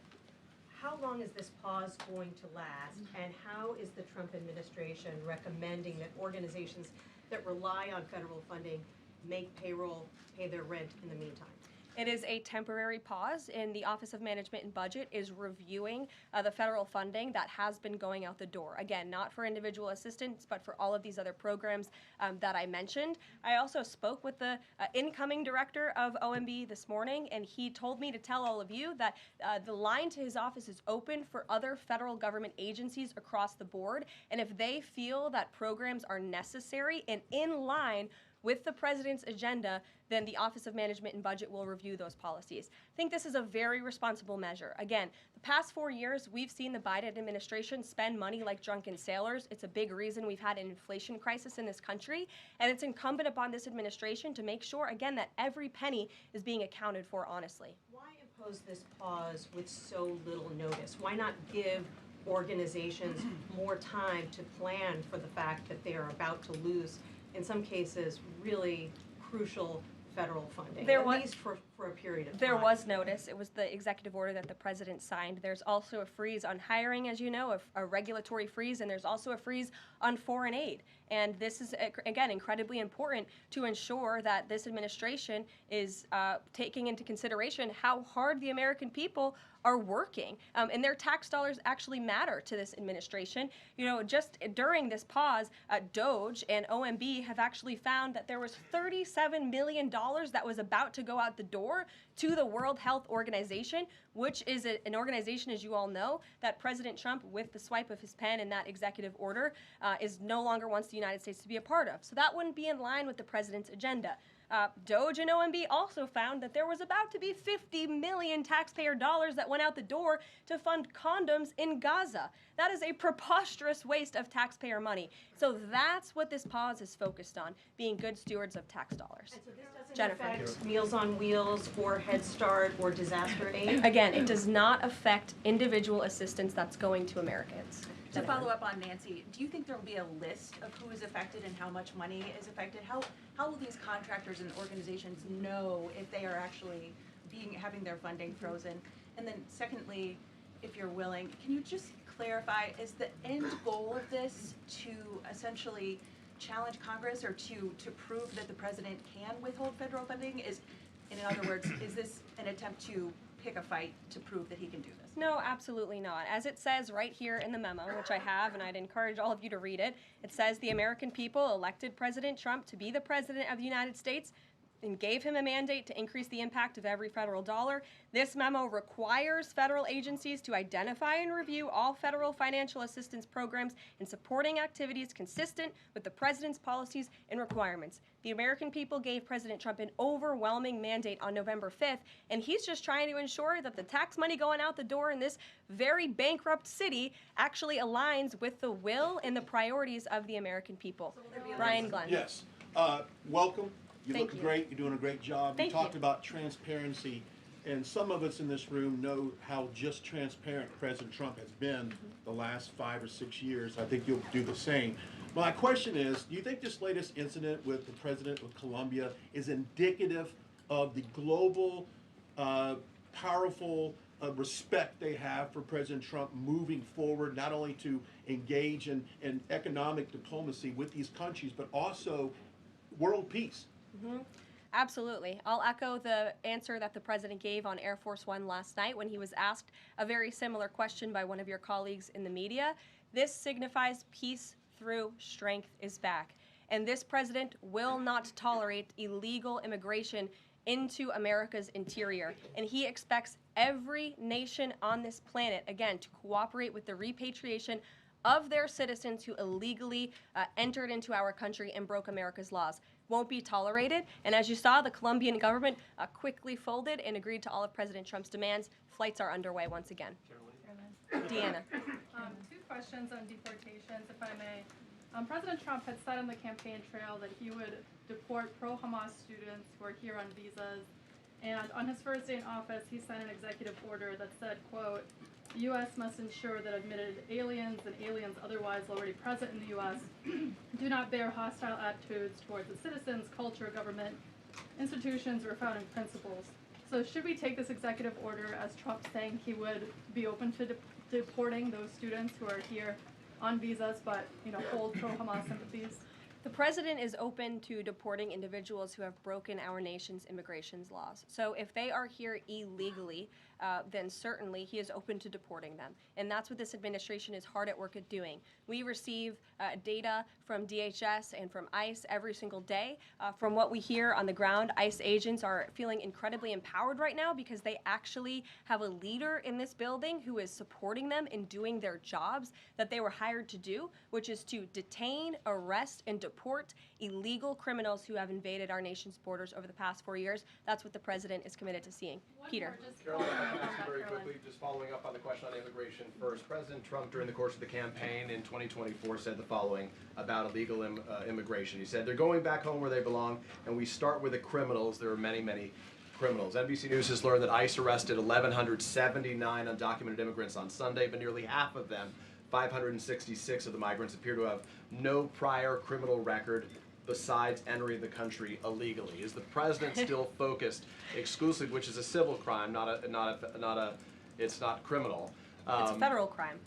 How long is this pause going to last, and how is the Trump administration recommending that organizations that rely on federal funding make payroll, pay their rent in the meantime? It is a temporary pause, and the Office of Management and Budget is reviewing the federal funding that has been going out the door. Again, not for individual assistance, but for all of these other programs that I mentioned. I also spoke with the incoming director of OMB this morning, and he told me to tell all of you that the line to his office is open for other federal government agencies across the board, and if they feel that programs are necessary and in line with the president's agenda, then the Office of Management and Budget will review those policies. I think this is a very responsible measure. Again, the past 4 years, we've seen the Biden administration spend money like drunken sailors. It's a big reason we've had an inflation crisis in this country, and it's incumbent upon this administration to make sure, again, that every penny is being accounted for honestly. Why impose this pause with so little notice? Why not give organizations more time to plan for the fact that they are about to lose, in some cases, really crucial federal funding, at least for a period of time? There was notice. It was the executive order that the president signed. There's also a freeze on hiring, as you know, a regulatory freeze, and there's also a freeze on foreign aid. And this is, again, incredibly important to ensure that this administration is taking into consideration how hard the American people are working. And their tax dollars actually matter to this administration. You know, just during this pause, DOGE and OMB have actually found that there was $37 million that was about to go out the door to the World Health Organization, which is an organization, as you all know, that President Trump, with the swipe of his pen in that executive order, is no longer wants the United States to be a part of. So that wouldn't be in line with the president's agenda. DOGE and OMB also found that there was about to be 50 million taxpayer dollars that went out the door to fund condoms in Gaza. That is a preposterous waste of taxpayer money. So that's what this pause is focused on, being good stewards of tax dollars. And so this doesn't affect Meals on Wheels or Head Start or disaster aid? Again, it does not affect individual assistance that's going to Americans. To follow up on Nancy, do you think there will be a list of who is affected and how much money is affected? How will these contractors and organizations know if they are actually having their funding frozen? And then secondly, if you're willing, can you just clarify, is the end goal of this to essentially challenge Congress or to prove that the president can withhold federal funding? In other words, is this an attempt to pick a fight to prove that he can do this? No, absolutely not. As it says right here in the memo, which I have, and I'd encourage all of you to read it, it says the American people elected President Trump to be the president of the United States and gave him a mandate to increase the impact of every federal dollar. This memo requires federal agencies to identify and review all federal financial assistance programs and supporting activities consistent with the president's policies and requirements. The American people gave President Trump an overwhelming mandate on November 5th, and he's just trying to ensure that the tax money going out the door in this very bankrupt city actually aligns with the will and the priorities of the American people. Brian Glenn. Yes. Welcome. You look great. You're doing a great job. Thank you talked you. about transparency, and some of us in this room know how just transparent President Trump has been the last 5 or 6 years. I think you'll do the same. My question is, do you think this latest incident with the president of Colombia is indicative of the global, powerful respect they have for President Trump moving forward, not only to engage in economic diplomacy with these countries, but also world peace? Mm-hmm. Absolutely. I'll echo the answer that the president gave on Air Force One last night when he was asked a very similar question by one of your colleagues in the media. This signifies peace through strength is back. And this president will not tolerate illegal immigration into America's interior. And he expects every nation on this planet, again, to cooperate with the repatriation of their citizens who illegally entered into our country and broke America's laws. Won't be tolerated. And as you saw, the Colombian government quickly folded and agreed to all of President Trump's demands. Flights are underway once again. Deanna. Two questions on deportations, if I may. President Trump had said on the campaign trail that he would deport pro-Hamas students who are here on visas. And on his first day in office, he signed an executive order that said, quote, the U.S. must ensure that admitted aliens and aliens otherwise already present in the U.S. do not bear hostile attitudes towards its citizens, culture, government, institutions, or founding principles. So should we take this executive order as Trump saying he would be open to deporting those students who are here on visas but, hold pro-Hamas sympathies? The president is open to deporting individuals who have broken our nation's immigration laws. So if they are here illegally, then certainly he is open to deporting them. And that's what this administration is hard at work at doing. We receive data from DHS and from ICE every single day. From what we hear on the ground, ICE agents are feeling incredibly empowered right now because they actually have a leader in this building who is supporting them in doing their jobs that they were hired to do, which is to detain, arrest, and deport illegal criminals who have invaded our nation's borders over the past 4 years. That's what the president is committed to seeing. Peter. Very quickly, just following up on the question on immigration first. President Trump, during the course of the campaign in 2024, said the following about illegal immigration. He said, they're going back home where they belong, and we start with the criminals. There are many, many criminals. NBC News has learned that ICE arrested 1,179 undocumented immigrants on Sunday, but nearly half of them, 566 of the migrants, appear to have no prior criminal record besides entering the country illegally. Is the president still focused exclusively, which is a civil crime, it's not criminal? It's a federal crime.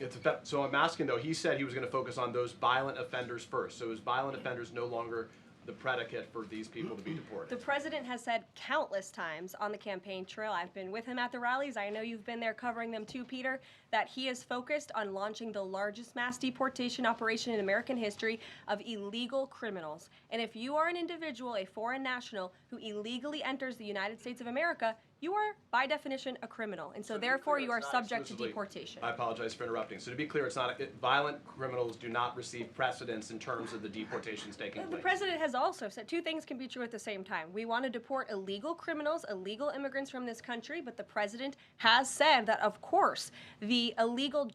So I'm asking though, he said he was going to focus on those violent offenders first. So is violent offenders no longer the predicate for these people to be deported? The president has said countless times on the campaign trail, I've been with him at the rallies, I know you've been there covering them too, Peter, that he is focused on launching the largest mass deportation operation in American history of illegal criminals. And if you are an individual, a foreign national, who illegally enters the United States of America, you are, by definition, a criminal. And so therefore, you are subject to deportation. I apologize for interrupting. So to be clear, it's not violent criminals do not receive precedence in terms of the deportations taking place. The president has also said two things can be true at the same time. We want to deport illegal criminals, illegal immigrants from this country, but the president has said that, of course, the illegal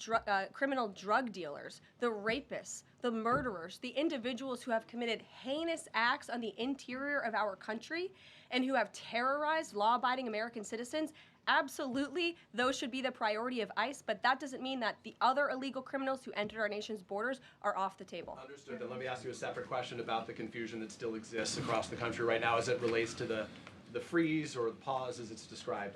criminal drug dealers, the rapists, the murderers, the individuals who have committed heinous acts on the interior of our country and who have terrorized law-abiding American citizens, absolutely, those should be the priority of ICE, but that doesn't mean that the other illegal criminals who entered our nation's borders are off the table. Understood. Then let me ask you a separate question about the confusion that still exists across the country right now as it relates to the freeze or the pause as it's described.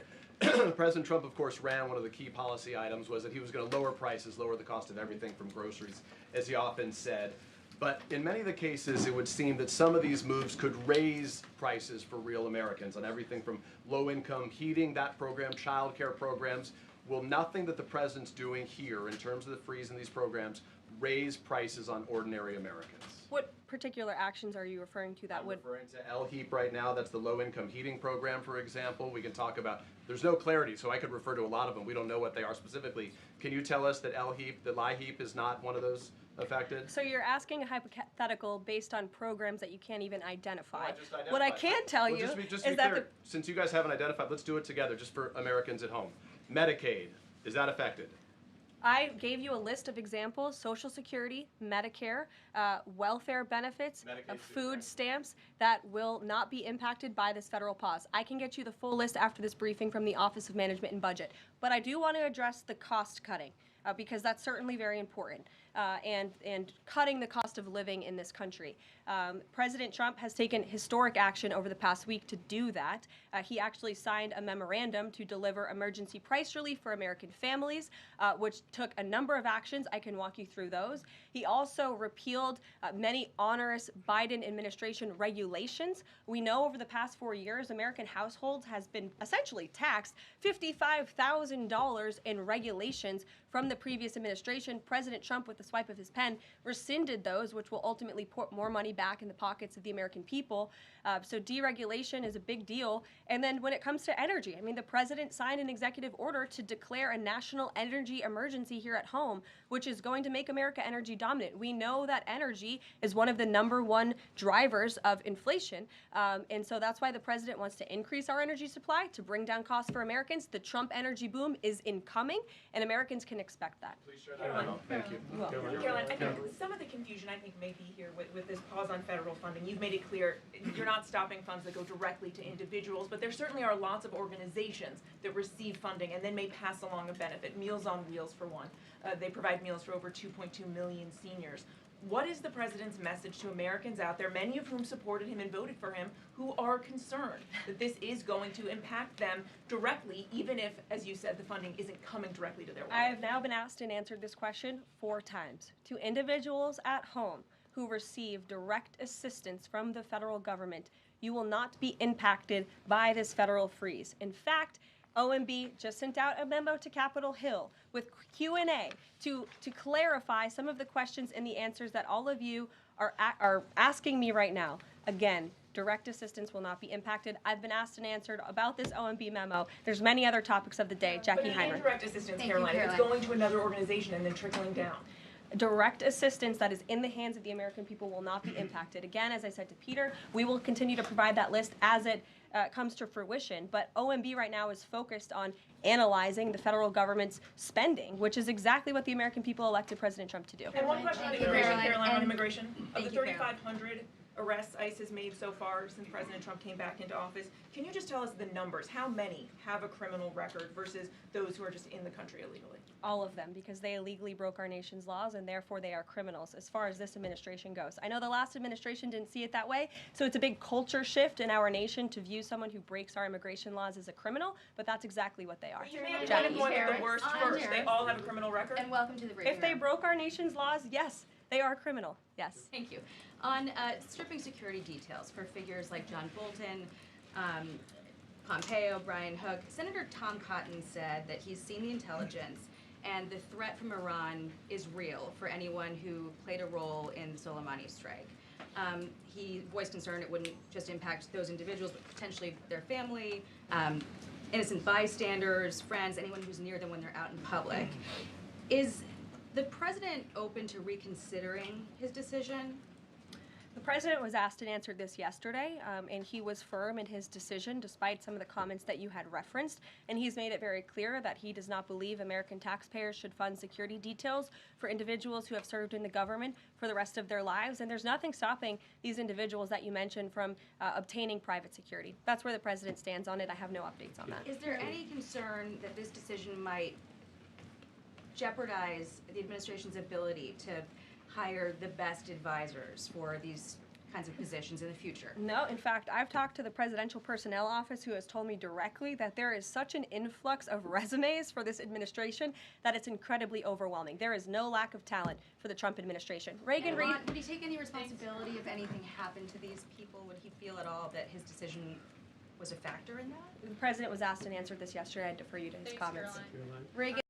President Trump, of course, ran one of the key policy items was that he was going to lower prices, lower the cost of everything from groceries, as he often said. But in many of the cases, it would seem that some of these moves could raise prices for real Americans on everything from low-income heating, that program, child care programs. Will nothing that the president's doing here in terms of the freeze in these programs raise prices on ordinary Americans? What particular actions are you referring to that would? I'm referring to LHEAP right now. That's the low-income heating program, for example. We can talk about, there's no clarity, so I could refer to a lot of them. We don't know what they are specifically. Can you tell us that LHEAP is not one of those affected? So you're asking a hypothetical based on programs that you can't even identify. What I can tell you is that since you guys haven't identified, let's do it together just for Americans at home. Medicaid, is that affected? I gave you a list of examples: Social Security, Medicare, welfare benefits, food stamps that will not be impacted by this federal pause. I can get you the full list after this briefing from the Office of Management and Budget. But I do want to address the cost cutting because that's certainly very important. and cutting the cost of living in this country. President Trump has taken historic action over the past week to do that. He actually signed a memorandum to deliver emergency price relief for American families, which took a number of actions. I can walk you through those. He also repealed many onerous Biden administration regulations. We know over the past 4 years, American households has been essentially taxed $55,000 in regulations from the previous administration. President Trump, with the swipe of his pen, rescinded those, which will ultimately put more money back in the pockets of the American people. So deregulation is a big deal. And then when it comes to energy, I mean, the president signed an executive order to declare a national energy emergency here at home, which is going to make America energy dominant. We know that energy is one of the #1 drivers of inflation. And so that's why the president wants to increase our energy supply to bring down costs for Americans. The Trump energy boom is incoming, and Americans can expect that. Please share that. Thank you. Caroline, I think some of the confusion may be here with this pause on federal funding. You've made it clear you're not stopping funds that go directly to individuals, but there certainly are lots of organizations that receive funding and then may pass along a benefit. Meals on Wheels, for one. They provide meals for over 2.2 million seniors. What is the president's message to Americans out there, many of whom supported him and voted for him, who are concerned that this is going to impact them directly, even if, as you said, the funding isn't coming directly to their wallet? I have now been asked and answered this question 4 times. To individuals at home who receive direct assistance from the federal government, you will not be impacted by this federal freeze. In fact, OMB just sent out a memo to Capitol Hill with Q&A to clarify some of the questions and the answers that all of you are asking me right now. Again, direct assistance will not be impacted. I've been asked and answered about this OMB memo. There's many other topics of the day. Jackie Heimer. But indirect assistance, Caroline, if it's going to another organization and then trickling down. Direct assistance that is in the hands of the American people will not be impacted. Again, as I said to Peter, we will continue to provide that list as it comes to fruition. But OMB right now is focused on analyzing the federal government's spending, which is exactly what the American people elected President Trump to do. And one question on immigration, Caroline, on immigration. Of the 3,500 arrests ICE has made so far since President Trump came back into office, can you just tell us the numbers? How many have a criminal record versus those who are just in the country illegally? All of them, because they illegally broke our nation's laws and therefore they are criminals as far as this administration goes. I know the last administration didn't see it that way, so it's a big culture shift in our nation to view someone who breaks our immigration laws as a criminal, but that's exactly what they are. You made a point with the worst first. They all have a criminal record? And welcome to the briefing If they room. broke our nation's laws, yes, they are criminal, yes. Thank you. On stripping security details for figures like John Bolton, Pompeo, Brian Hook, Senator Tom Cotton said that he's seen the intelligence and the threat from Iran is real for anyone who played a role in the Soleimani strike. He voiced concern it wouldn't just impact those individuals, but potentially their family, innocent bystanders, friends, anyone who's near them when they're out in public. Is the president open to reconsidering his decision? The president was asked and answered this yesterday, and he was firm in his decision despite some of the comments that you had referenced, and he's made it very clear that he does not believe American taxpayers should fund security details for individuals who have served in the government for the rest of their lives, and there's nothing stopping these individuals that you mentioned from obtaining private security. That's where the president stands on it. I have no updates on that. Is there any concern that this decision might jeopardize the administration's ability to hire the best advisors for these kinds of positions in the future? No, in fact, I've talked to the Presidential Personnel Office, who has told me directly that there is such an influx of resumes for this administration that it's incredibly overwhelming. There is no lack of talent for the Trump administration. Reagan Reed. Would he take any responsibility if anything happened to these people? Would he feel at all that his decision was a factor in that? The president was asked and answered this yesterday. I defer you to his comments. Caroline. Reagan.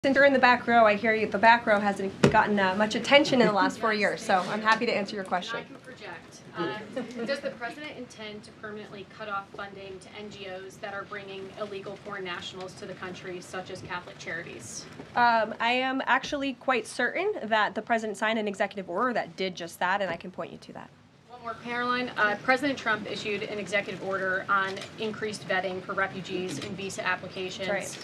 Center in the back row, I hear you. The back row hasn't gotten much attention in the last 4 years, so I'm happy to answer your question. I can project. Does the president intend to permanently cut off funding to NGOs that are bringing illegal foreign nationals to the country, such as Catholic Charities? I am actually quite certain that the president signed an executive order that did just that, and I can point you to that. One more, Caroline. President Trump issued an executive order on increased vetting for refugees in visa applications. Right.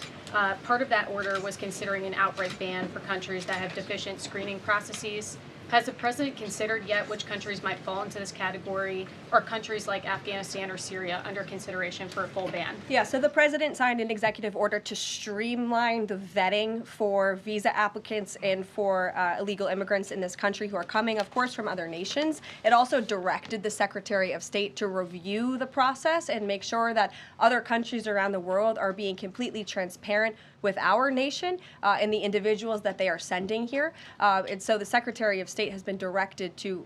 Part of that order was considering an outright ban for countries that have deficient screening processes. Has the president considered yet which countries might fall into this category? Are countries like Afghanistan or Syria under consideration for a full ban? Yeah, so the president signed an executive order to streamline the vetting for visa applicants and for illegal immigrants in this country who are coming, of course, from other nations. It also directed the Secretary of State to review the process and make sure that other countries around the world are being completely transparent with our nation and the individuals that they are sending here. And so the Secretary of State has been directed to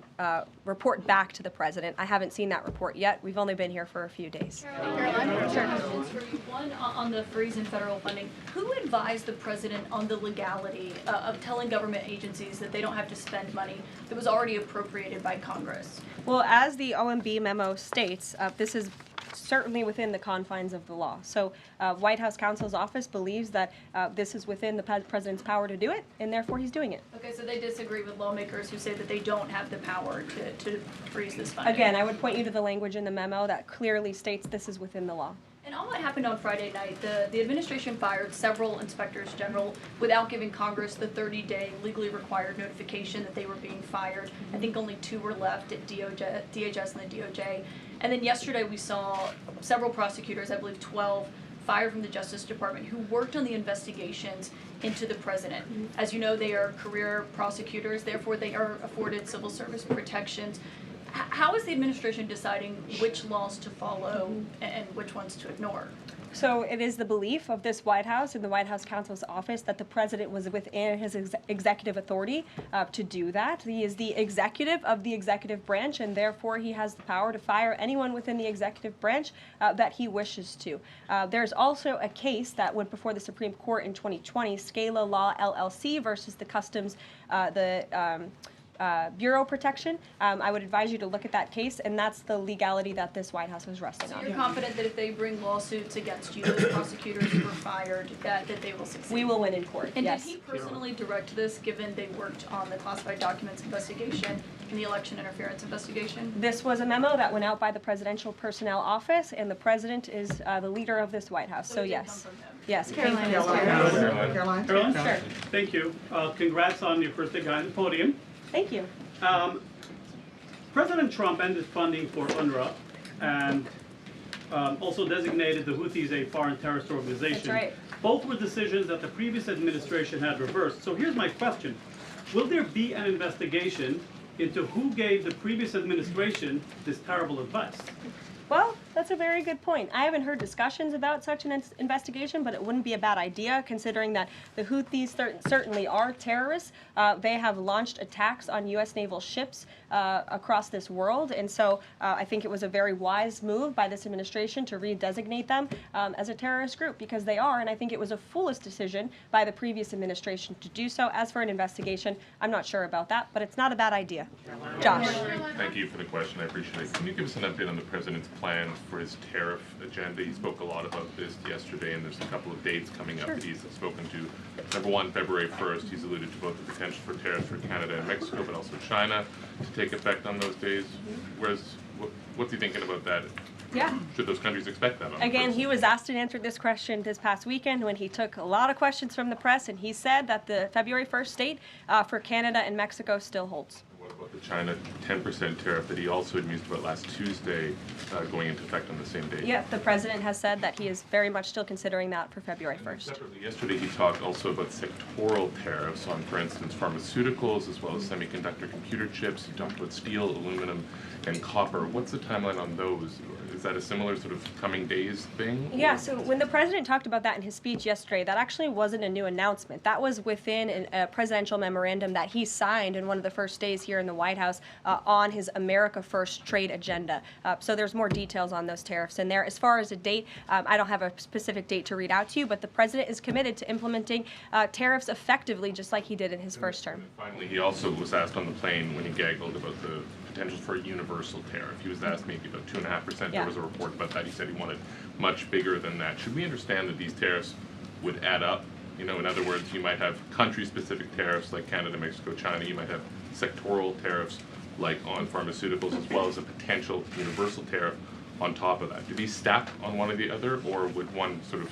report back to the president. I haven't seen that report yet. We've only been here for a few days. Caroline, sure. Questions for you. One on the freeze in federal funding. Who advised the president on the legality of telling government agencies that they don't have to spend money that was already appropriated by Congress? Well, as the OMB memo states, this is certainly within the confines of the law. So White House counsel's office believes that this is within the president's power to do it, and therefore he's doing it. Okay, so they disagree with lawmakers who say that they don't have the power to freeze this funding. Again, I would point you to the language in the memo that clearly states this is within the law. And on what happened on Friday night, the administration fired several inspectors general without giving Congress the 30-day legally required notification that they were being fired. I think only 2 were left at DHS and the DOJ. And then yesterday we saw several prosecutors, I believe 12, fired from the Justice Department who worked on the investigations into the president. As you know, they are career prosecutors, therefore they are afforded civil service protections. How is the administration deciding which laws to follow and which ones to ignore? So it is the belief of this White House and the White House counsel's office that the president was within his executive authority to do that. He is the executive of the executive branch, and therefore he has the power to fire anyone within the executive branch that he wishes to. There's also a case that went before the Supreme Court in 2020, Scala Law LLC versus the Customs, Bureau protection. I would advise you to look at that case, and that's the legality that this White House was resting on. So you're confident that if they bring lawsuits against you, those prosecutors who were fired, that they will succeed? We will win in court, And yes. did he personally direct this, given they worked on the classified documents investigation and the election interference investigation? This was a memo that went out by the Presidential Personnel Office, and the president is the leader of this White House, so yes. Yes, it came from this Caroline? Caroline? Sure. Thank you. Congrats on your first day on the podium. Thank you. President Trump ended funding for UNRWA and also designated the Houthis a foreign terrorist organization. That's right. Both were decisions that the previous administration had reversed. So here's my question. Will there be an investigation into who gave the previous administration this terrible advice? Well, that's a very good point. I haven't heard discussions about such an investigation, but it wouldn't be a bad idea considering that the Houthis certainly are terrorists. They have launched attacks on U.S. naval ships across this world, and so I think it was a very wise move by this administration to redesignate them as a terrorist group, because they are, and I think it was a foolish decision by the previous administration to do so. As for an investigation, I'm not sure about that, but it's not a bad idea. Josh. Thank you for the question. I appreciate it. Can you give us an update on the president's plans for his tariff agenda? He spoke a lot about this yesterday, and there's a couple of dates coming up that he's spoken to. Number one, February 1st, he's alluded to both the potential for tariffs for Canada and Mexico, but also China to take effect on those days. What's he thinking about that? Yeah. Should those countries expect that? Again, he was asked and answered this question this past weekend when he took a lot of questions from the press, and he said that the February 1st date for Canada and Mexico still holds. What about the China 10% tariff that he also had mused about last Tuesday going into effect on the same day? Yeah, the president has said that he is very much still considering that for February 1st. Separately, yesterday he talked also about sectoral tariffs on, for instance, pharmaceuticals as well as semiconductor computer chips. He talked about steel, aluminum, and copper. What's the timeline on those? Is that a similar sort of coming days thing? Yeah, so when the president talked about that in his speech yesterday, that actually wasn't a new announcement. That was within a presidential memorandum that he signed in one of the first days here in the White House on his America First trade agenda. So there's more details on those tariffs in there. As far as a date, I don't have a specific date to read out to you, but the president is committed to implementing tariffs effectively, just like he did in his first term. Finally, he also was asked on the plane when he gaggled about the potential for a universal tariff. He was asked maybe about 2.5%. There was a report about that. He said he wanted much bigger than that. Should we understand that these tariffs would add up? You know, in other words, you might have country-specific tariffs like Canada, Mexico, China. You might have sectoral tariffs like on pharmaceuticals, as well as a potential universal tariff on top of that. Do these stack on one or the other, or would one sort of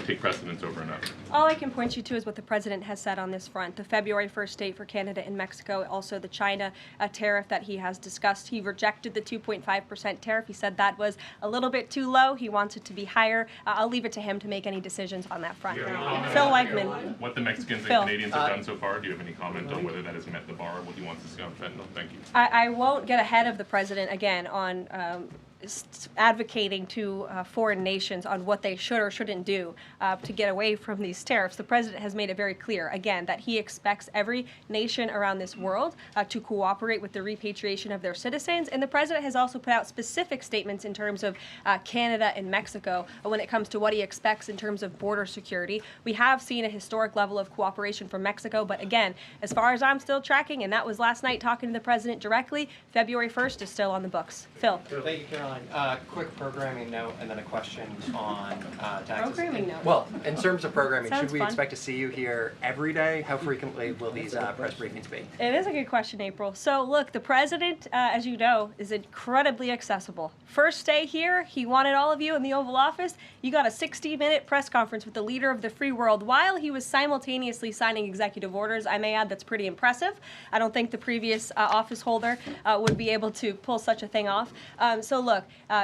take precedence over another? All I can point you to is what the president has said on this front. The February 1st date for Canada and Mexico, also the China tariff that he has discussed. He rejected the 2.5% tariff. He said that was a little bit too low. He wants it to be higher. I'll leave it to him to make any decisions on that front. Phil Wegman. What the Mexicans and Canadians have done so far, do you have any comment on whether that has met the bar of what he wants to see on fentanyl? Thank you. I won't get ahead of the president again on advocating to foreign nations on what they should or shouldn't do to get away from these tariffs. The president has made it very clear, again, that he expects every nation around this world to cooperate with the repatriation of their citizens. And the president has also put out specific statements in terms of Canada and Mexico when it comes to what he expects in terms of border security. We have seen a historic level of cooperation from Mexico, but again, as far as I'm still tracking, and that was last night talking to the president directly, February 1st is still on the books. Phil. Thank you, Caroline. Quick programming note and then a question on taxes. Programming note. Well, in terms of programming, Sounds should we fun. expect to see you here every day? How frequently will these press briefings be? It is a good question, April. So look, the president, as you know, is incredibly accessible. First day here, he wanted all of you in the Oval Office. You got a 60-minute press conference with the leader of the free world while he was simultaneously signing executive orders. I may add that's pretty impressive. I don't think the previous office holder would be able to pull such a thing off. So look,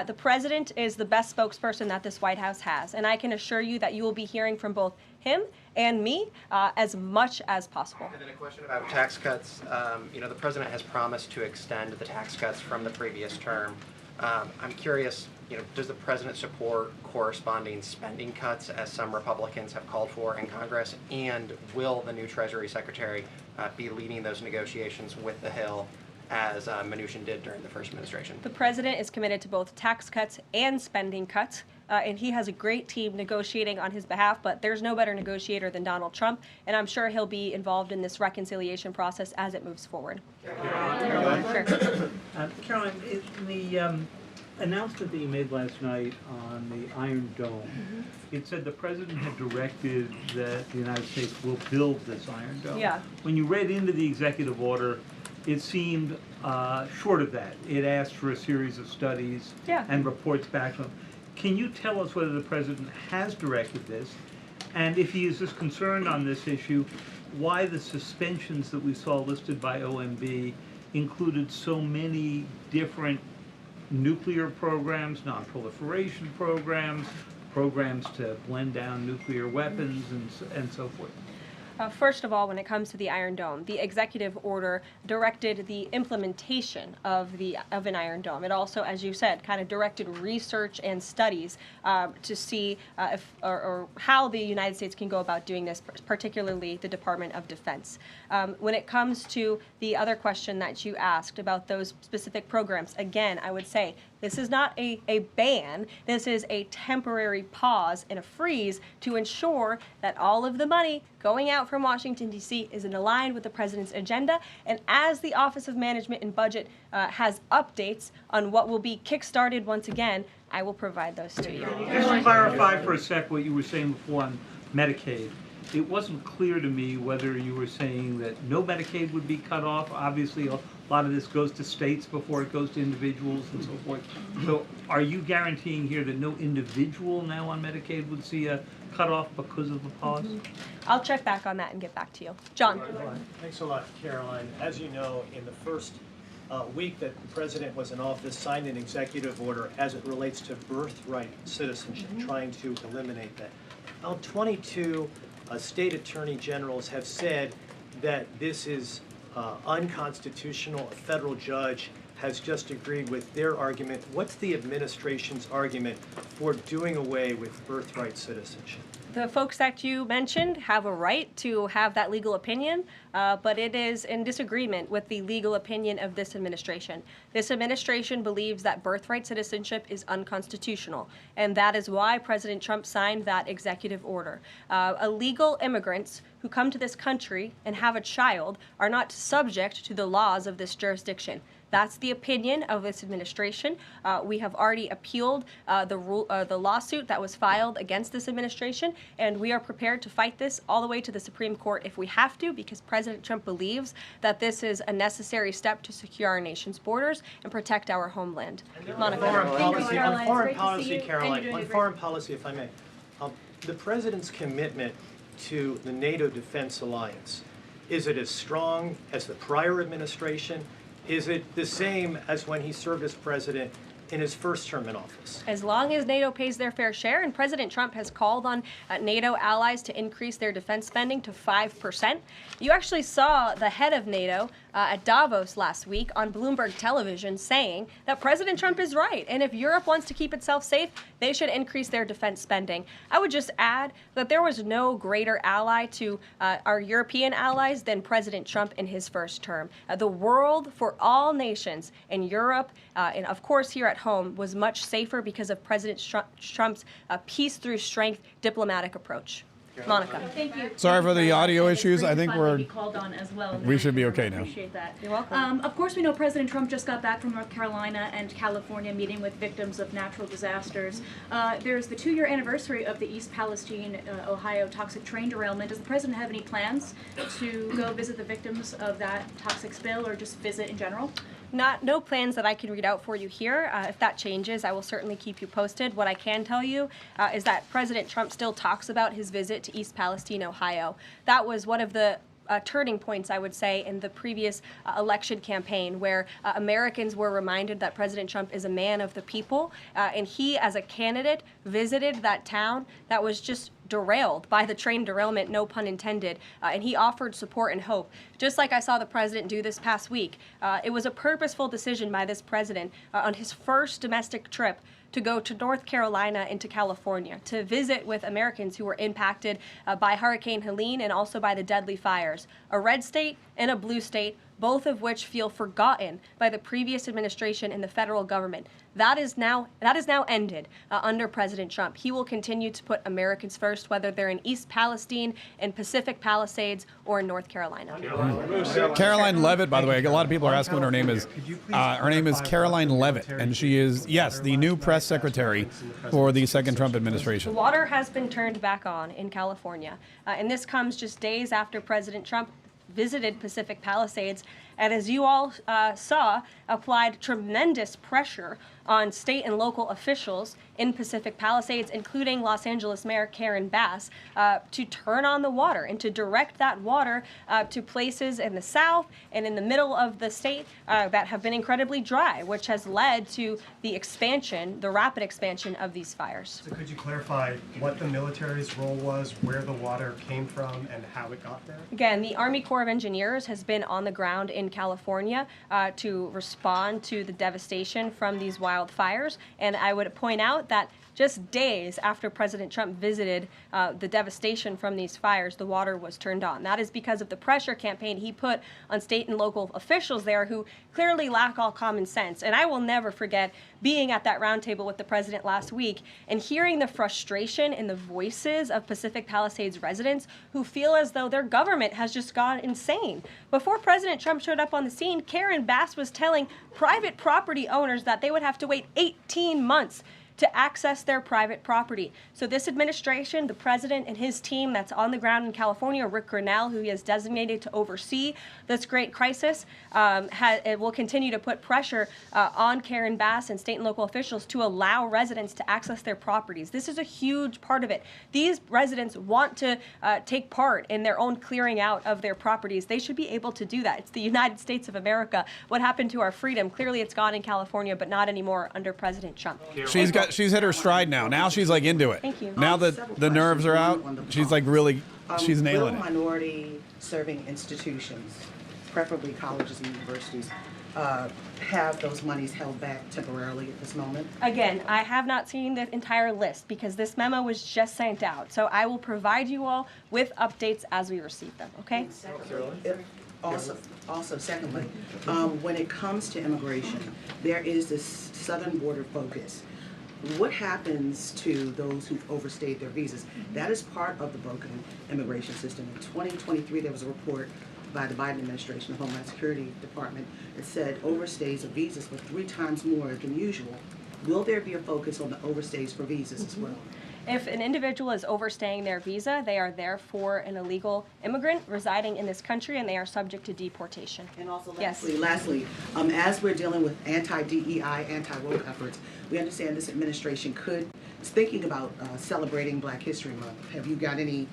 the president is the best spokesperson that this White House has, and I can assure you that you will be hearing from both him and me as much as possible. And then a question about tax cuts. The president has promised to extend the tax cuts from the previous term. I'm curious, does the president support corresponding spending cuts as some Republicans have called for in Congress? And will the new Treasury Secretary be leading those negotiations with the Hill as Mnuchin did during the first administration? The president is committed to both tax cuts and spending cuts, and he has a great team negotiating on his behalf, but there's no better negotiator than Donald Trump, and I'm sure he'll be involved in this reconciliation process as it moves forward. Caroline, Sure. Caroline, in the announcement that you made last night on the Iron Dome, it said the president had directed that the United States will build this Iron Dome. Yeah. When you read into the executive order, it seemed short of that. It asked for a series of studies and reports back to him. Can you tell us whether the president has directed this? And if he is as concerned on this issue, why the suspensions that we saw listed by OMB included so many different nuclear programs, non-proliferation programs, programs to blend down nuclear weapons, and so forth? First of all, when it comes to the Iron Dome, the executive order directed the implementation of an Iron Dome. It also, as you said, kind of directed research and studies to see if or how the United States can go about doing this, particularly the Department of Defense. When it comes to the other question that you asked about those specific programs, again, I would say this is not a ban. This is a temporary pause and a freeze to ensure that all of the money going out from Washington, D.C. is aligned with the president's agenda. And as the Office of Management and Budget has updates on what will be kickstarted once again, I will provide those to you. Just to clarify for a sec what you were saying before on Medicaid. It wasn't clear to me whether you were saying that no Medicaid would be cut off. Obviously, a lot of this goes to states before it goes to individuals and so forth. So are you guaranteeing here that no individual now on Medicaid would see a cutoff because of the pause? I'll check back on that and get back to you. John. Thanks a lot, Caroline. As you know, in the first week that the president was in office, signed an executive order as it relates to birthright citizenship, trying to eliminate that. Now, 22 state attorney generals have said that this is unconstitutional. A federal judge has just agreed with their argument. What's the administration's argument for doing away with birthright citizenship? The folks that you mentioned have a right to have that legal opinion, but it is in disagreement with the legal opinion of this administration. This administration believes that birthright citizenship is unconstitutional, and that is why President Trump signed that executive order. Illegal immigrants who come to this country and have a child are not subject to the laws of this jurisdiction. That's the opinion of this administration. We have already appealed the lawsuit that was filed against this administration, and we are prepared to fight this all the way to the Supreme Court if we have to, because President Trump believes that this is a necessary step to secure our nation's borders and protect our homeland. Monica. On foreign policy, Caroline, on foreign policy, if I may. The president's commitment to the NATO Defense Alliance, is it as strong as the prior administration? Is it the same as when he served as president in his first term in office? As long as NATO pays their fair share, and President Trump has called on NATO allies to increase their defense spending to 5%. You actually saw the head of NATO at Davos last week on Bloomberg television saying that President Trump is right, and if Europe wants to keep itself safe, they should increase their defense spending. I would just add that there was no greater ally to our European allies than President Trump in his first term. The world for all nations in Europe, and of course here at home, was much safer because of President Trump's peace through strength diplomatic approach. Monica. Thank you. Sorry for the audio issues. I think Finally be called on as well. we should be okay now. Appreciate that. You're welcome. Of course, we know President Trump just got back from North Carolina and California meeting with victims of natural disasters. There's the 2-year anniversary of the East Palestine, Ohio toxic train derailment. Does the president have any plans to go visit the victims of that toxic spill or just visit in general? No plans that I can read out for you here. If that changes, I will certainly keep you posted. What I can tell you is that President Trump still talks about his visit to East Palestine, Ohio. That was one of the turning points, I would say, in the previous election campaign, where Americans were reminded that President Trump is a man of the people, and he, as a candidate, visited that town that was just derailed by the train derailment, no pun intended, and he offered support and hope. Just like I saw the president do this past week, it was a purposeful decision by this president on his first domestic trip to go to North Carolina and to California to visit with Americans who were impacted by Hurricane Helene and also by the deadly fires. A red state and a blue state, both of which feel forgotten by the previous administration and the federal government. That is now ended under President Trump. He will continue to put Americans first, whether they're in East Palestine, in Pacific Palisades, or in North Carolina. Caroline Levitt, by the way, a lot of people are asking what her name is. Her name is Caroline Levitt, and she is, yes, the new press secretary for the second Trump administration. The water has been turned back on in California, and this comes just days after President Trump visited Pacific Palisades, and as you all saw, applied tremendous pressure on state and local officials in Pacific Palisades, including Los Angeles Mayor Karen Bass, to turn on the water and to direct that water to places in the south and in the middle of the state that have been incredibly dry, which has led to the expansion, the rapid expansion of these fires. So could you clarify what the military's role was, where the water came from, and how it got there? Again, the Army Corps of Engineers has been on the ground in California to respond to the devastation from these wildfires, and I would point out that just days after President Trump visited the devastation from these fires, the water was turned on. That is because of the pressure campaign he put on state and local officials there who clearly lack all common sense. And I will never forget being at that roundtable with the president last week and hearing the frustration in the voices of Pacific Palisades residents who feel as though their government has just gone insane. Before President Trump showed up on the scene, Karen Bass was telling private property owners that they would have to wait 18 months to access their private property. So this administration, the president and his team that's on the ground in California, Rick Grinnell, who he has designated to oversee this great crisis, it will continue to put pressure on Karen Bass and state and local officials to allow residents to access their properties. This is a huge part of it. These residents want to take part in their own clearing out of their properties. They should be able to do that. It's the United States of America. What happened to our freedom? Clearly it's gone in California, but not anymore under President Trump. She's hit her stride now. Now she's like into it. Thank you. Now that the nerves are out, she's like really, she's nailing will it. minority serving institutions, preferably colleges and universities, have those monies held back temporarily at this moment? Again, I have not seen the entire list because this memo was just sent out. So I will provide you all with updates as we receive them, okay? Also, secondly, when it comes to immigration, there is this southern border focus. What happens to those who've overstayed their visas? That is part of the broken immigration system. In 2023, there was a report by the Biden administration, the Homeland Security Department, that said overstays of visas were 3 times more than usual. Will there be a focus on the overstays for visas as well? If an individual is overstaying their visa, they are therefore an illegal immigrant residing in this country, and they are subject to deportation. And also, yes. lastly, as we're dealing with anti-DEI, anti-woke efforts, we understand this administration is thinking about celebrating Black History Month. Have you got any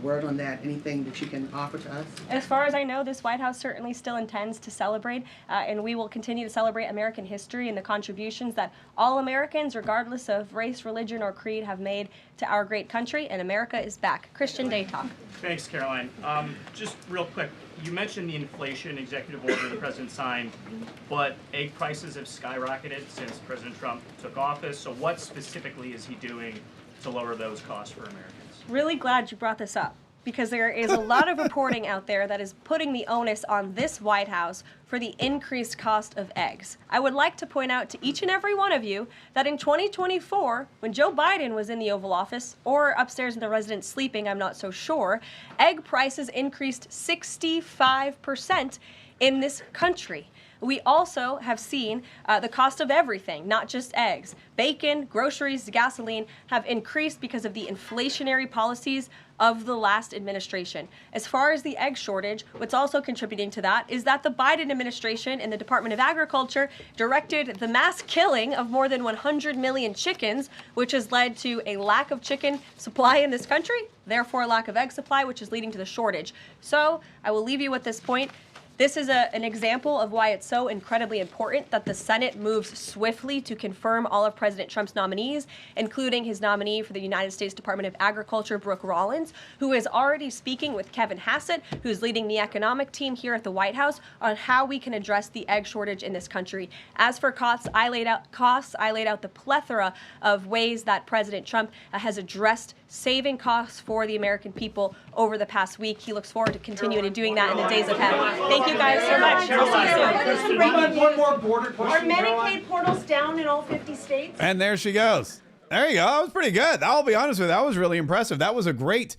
word on that? Anything that you can offer to us? As far as I know, this White House certainly still intends to celebrate, and we will continue to celebrate American history and the contributions that all Americans, regardless of race, religion, or creed, have made to our great country, and America is back. Christian Day Talk. Thanks, Caroline. Just real quick, you mentioned the inflation executive order the president signed, but egg prices have skyrocketed since President Trump took office. So what specifically is he doing to lower those costs for Americans? Really glad you brought this up, because there is a lot of reporting out there that is putting the onus on this White House for the increased cost of eggs. I would like to point out to each and every one of you that in 2024, when Joe Biden was in the Oval Office, or upstairs in the residence sleeping, I'm not so sure, egg prices increased 65% in this country. We also have seen the cost of everything, not just eggs. Bacon, groceries, gasoline have increased because of the inflationary policies of the last administration. As far as the egg shortage, what's also contributing to that is that the Biden administration in the Department of Agriculture directed the mass killing of more than 100 million chickens, which has led to a lack of chicken supply in this country, therefore a lack of egg supply, which is leading to the shortage. So I will leave you with this point. This is an example of why it's so incredibly important that the Senate moves swiftly to confirm all of President Trump's nominees, including his nominee for the United States Department of Agriculture, Brooke Rollins, who is already speaking with Kevin Hassett, who's leading the economic team here at the White House, on how we can address the egg shortage in this country. As for costs, I laid out the plethora of ways that President Trump has addressed saving costs for the American people over the past week. He looks forward to continuing to doing that in the days ahead. Thank you guys so much. We'll see you soon. One more border question. Are Medicaid portals down in all 50 states? And there she goes. There you go. That was pretty good. I'll be honest with you. That was really impressive. That was a great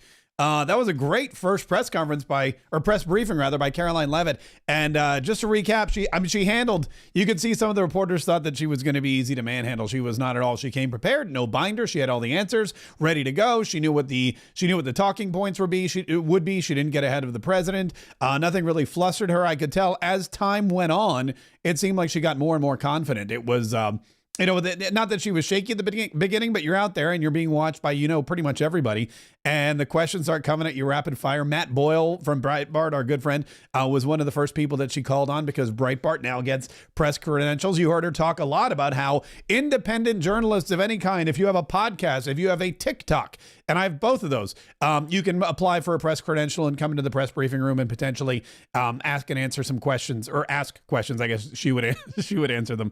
first press conference press briefing rather by Caroline Leavitt. And just to recap, she handled, you could see some of the reporters thought that she was going to be easy to manhandle. She was not at all. She came prepared, no binder. She had all the answers ready to go. She knew what the talking points would be. She didn't get ahead of the president. Nothing really flustered her. I could tell as time went on, it seemed like she got more and more confident. It was, not that she was shaky at the beginning, but you're out there and you're being watched by, pretty much everybody. And the questions start coming at you rapid fire. Matt Boyle from Breitbart, our good friend, was one of the first people that she called on because Breitbart now gets press credentials. You heard her talk a lot about how independent journalists of any kind, if you have a podcast, if you have a TikTok, and I have both of those, you can apply for a press credential and come into the press briefing room and potentially ask and answer some questions, or ask questions. I guess she would answer them,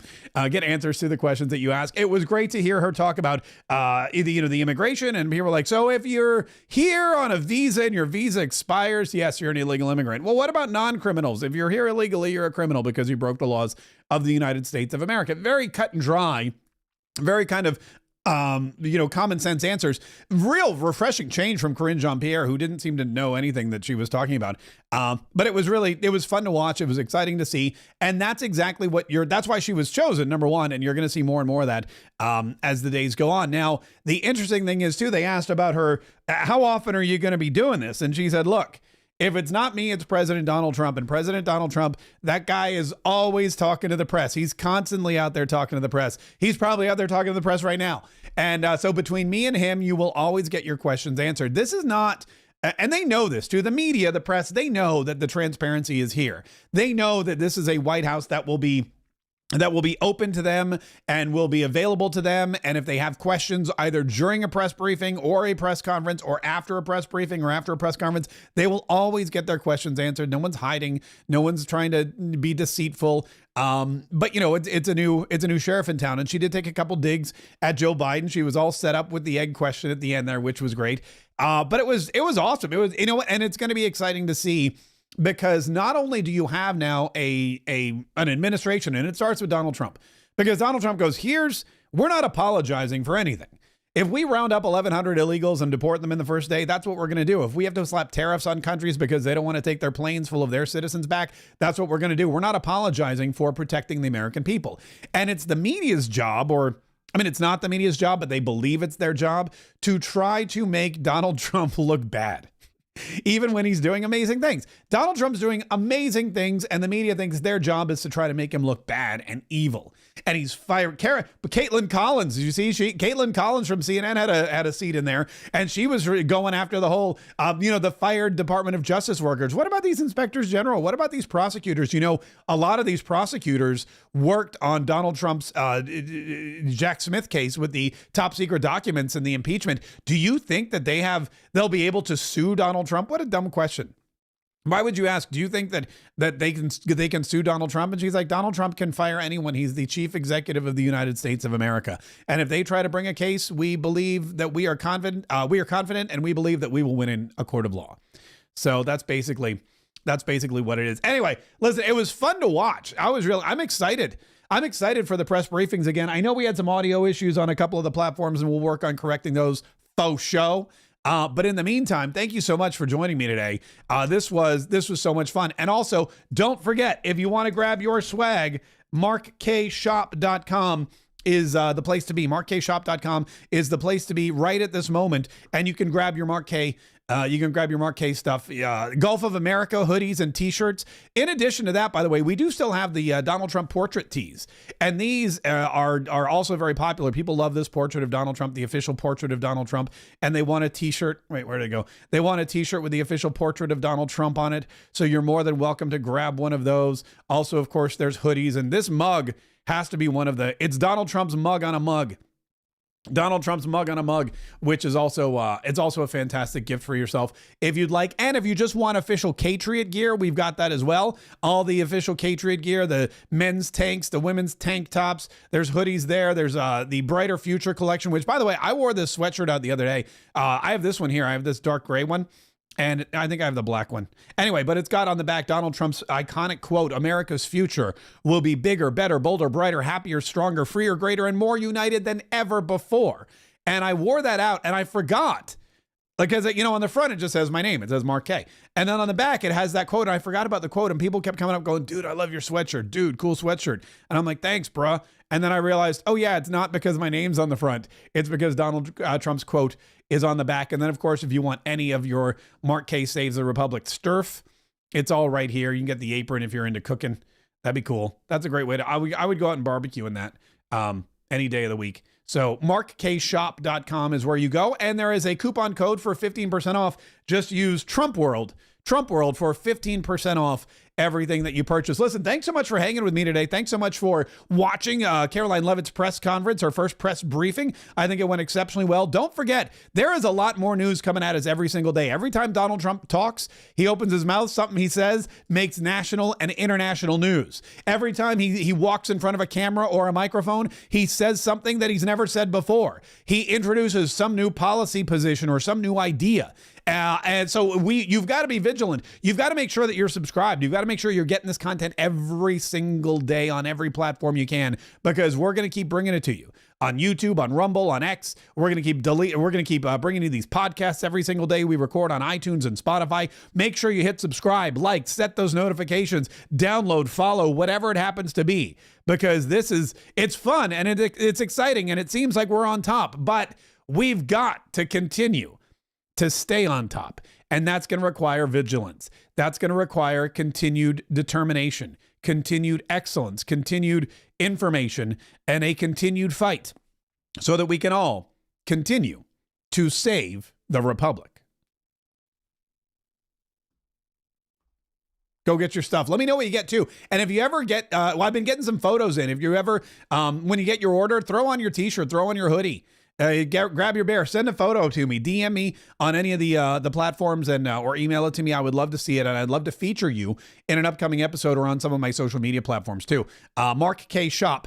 get answers to the questions that you ask. It was great to hear her talk about the immigration, and people were like, so if you're here on a visa and your visa expires, yes, you're an illegal immigrant. Well, what about non-criminals? If you're here illegally, you're a criminal because you broke the laws of the United States of America. Very cut and dry, very kind of common sense answers. Real refreshing change from Corinne Jean-Pierre, who didn't seem to know anything that she was talking about. But it was fun to watch. It was exciting to see. And that's exactly that's why she was chosen, number one. And you're going to see more and more of that as the days go on. Now, the interesting thing is too, they asked about her, how often are you going to be doing this? And she said, look, if it's not me, it's President Donald Trump. And President Donald Trump, that guy is always talking to the press. He's constantly out there talking to the press. He's probably out there talking to the press right now. And so between me and him, you will always get your questions answered. This is not, and they know this too, the media, the press, they know that the transparency is here. They know that this is a White House that will be open to them and will be available to them. And if they have questions either during a press briefing or a press conference or after a press briefing or after a press conference, they will always get their questions answered. No one's hiding. No one's trying to be deceitful. But it's a new sheriff in town. And she did take a couple digs at Joe Biden. She was all set up with the egg question at the end there, which was great. But it was awesome. It was, and it's going to be exciting to see, because not only do you have now an administration, and it starts with Donald Trump, because Donald Trump goes, we're not apologizing for anything. If we round up 1,100 illegals and deport them in the first day, that's what we're going to do. If we have to slap tariffs on countries because they don't want to take their planes full of their citizens back, that's what we're going to do. We're not apologizing for protecting the American people. And it's the media's job, or I mean, it's not the media's job, but they believe it's their job to try to make Donald Trump look bad. Even when he's doing amazing things. Donald Trump's doing amazing things, and the media thinks their job is to try to make him look bad and evil. And he's fired. But Caitlin Collins, did you see? Caitlin Collins from CNN had a seat in there, and she was going after the whole, the fired Department of Justice workers. What about these inspectors general? What about these prosecutors? A lot of these prosecutors worked on Donald Trump's Jack Smith case with the top secret documents and the impeachment. Do you think that they'll be able to sue Donald Trump? What a dumb question. Why would you ask? Do you think that they can sue Donald Trump? And she's like, Donald Trump can fire anyone. He's the chief executive of the United States of America. And if they try to bring a case, we believe that we are confident, and we believe that we will win in a court of law. So that's basically what it is. Anyway, listen, it was fun to watch. I'm excited. I'm excited for the press briefings again. I know we had some audio issues on a couple of the platforms, and we'll work on correcting those faux show. But in the meantime, thank you so much for joining me today. This was so much fun. And also, don't forget, if you want to grab your swag, markkaysshop.com is the place to be. markkaysshop.com is the place to be right at this moment. And you can grab your Mark Kaye stuff, Gulf of America hoodies and t-shirts. In addition to that, by the way, we do still have the Donald Trump portrait tees. And these are also very popular. People love this portrait of Donald Trump, the official portrait of Donald Trump. And they want a t-shirt. Wait, where did it go? They want a t-shirt with the official portrait of Donald Trump on it. So you're more than welcome to grab one of those. Also, of course, there's hoodies. And this mug has to be it's Donald Trump's mug on a mug. Donald Trump's mug on a mug, which is also it's also a fantastic gift for yourself if you'd like. And if you just want official Kayetriot gear, we've got that as well. All the official Kayetriot gear, the men's tanks, the women's tank tops. There's hoodies there. There's the Brighter Future collection, which, by the way, I wore this sweatshirt out the other day. I have this one here. I have this dark gray one. And I think I have the black one. Anyway, but it's got on the back Donald Trump's iconic quote, America's future will be bigger, better, bolder, brighter, happier, stronger, freer, greater, and more united than ever before. And I wore that out and I forgot. Because, on the front, it just says my name. It says Mark Kaye. And then on the back, it has that quote. And I forgot about the quote. And people kept coming up going, dude, I love your sweatshirt. Dude, cool sweatshirt. And I'm like, thanks, bruh. And then I realized, oh, yeah, it's not because my name's on the front. It's because Donald Trump's quote is on the back. And then, of course, if you want any of your Mark Kaye Saves the Republic stuff, it's all right here. You can get the apron if you're into cooking. That'd be cool. That's a great way I would go out and barbecue in that any day of the week. So markkaysshop.com is where you go. And there is a coupon code for 15% off. Just use Trump World for 15% off everything that you purchase. Listen, thanks so much for hanging with me today. Thanks so much for watching Caroline Leavitt's press conference, our first press briefing. I think it went exceptionally well. Don't forget, there is a lot more news coming at us every single day. Every time Donald Trump talks, he opens his mouth, something he says makes national and international news. Every time he walks in front of a camera or a microphone, he says something that he's never said before. He introduces some new policy position or some new idea. And so you've got to be vigilant. You've got to make sure that you're subscribed. You've got to make sure you're getting this content every single day on every platform you can, because we're going to keep bringing it to you on YouTube, on Rumble, on X. We're going to keep bringing you these podcasts every single day. We record on iTunes and Spotify. Make sure you hit subscribe, like, set those notifications, download, follow, whatever it happens to be, because it's fun and it's exciting and it seems like we're on top, but we've got to continue to stay on top. And that's going to require vigilance. That's going to require continued determination, continued excellence, continued information, and a continued fight so that we can all continue to save the Republic. Go get your stuff. Let me know what you get too. And if you ever get, I've been getting some photos in. If you ever, when you get your order, throw on your t-shirt, throw on your hoodie. Grab your bear, send a photo to me, DM me on any of the platforms and or email it to me. I would love to see it, and I'd love to feature you in an upcoming episode or on some of my social media platforms too. Mark Kaye Shop.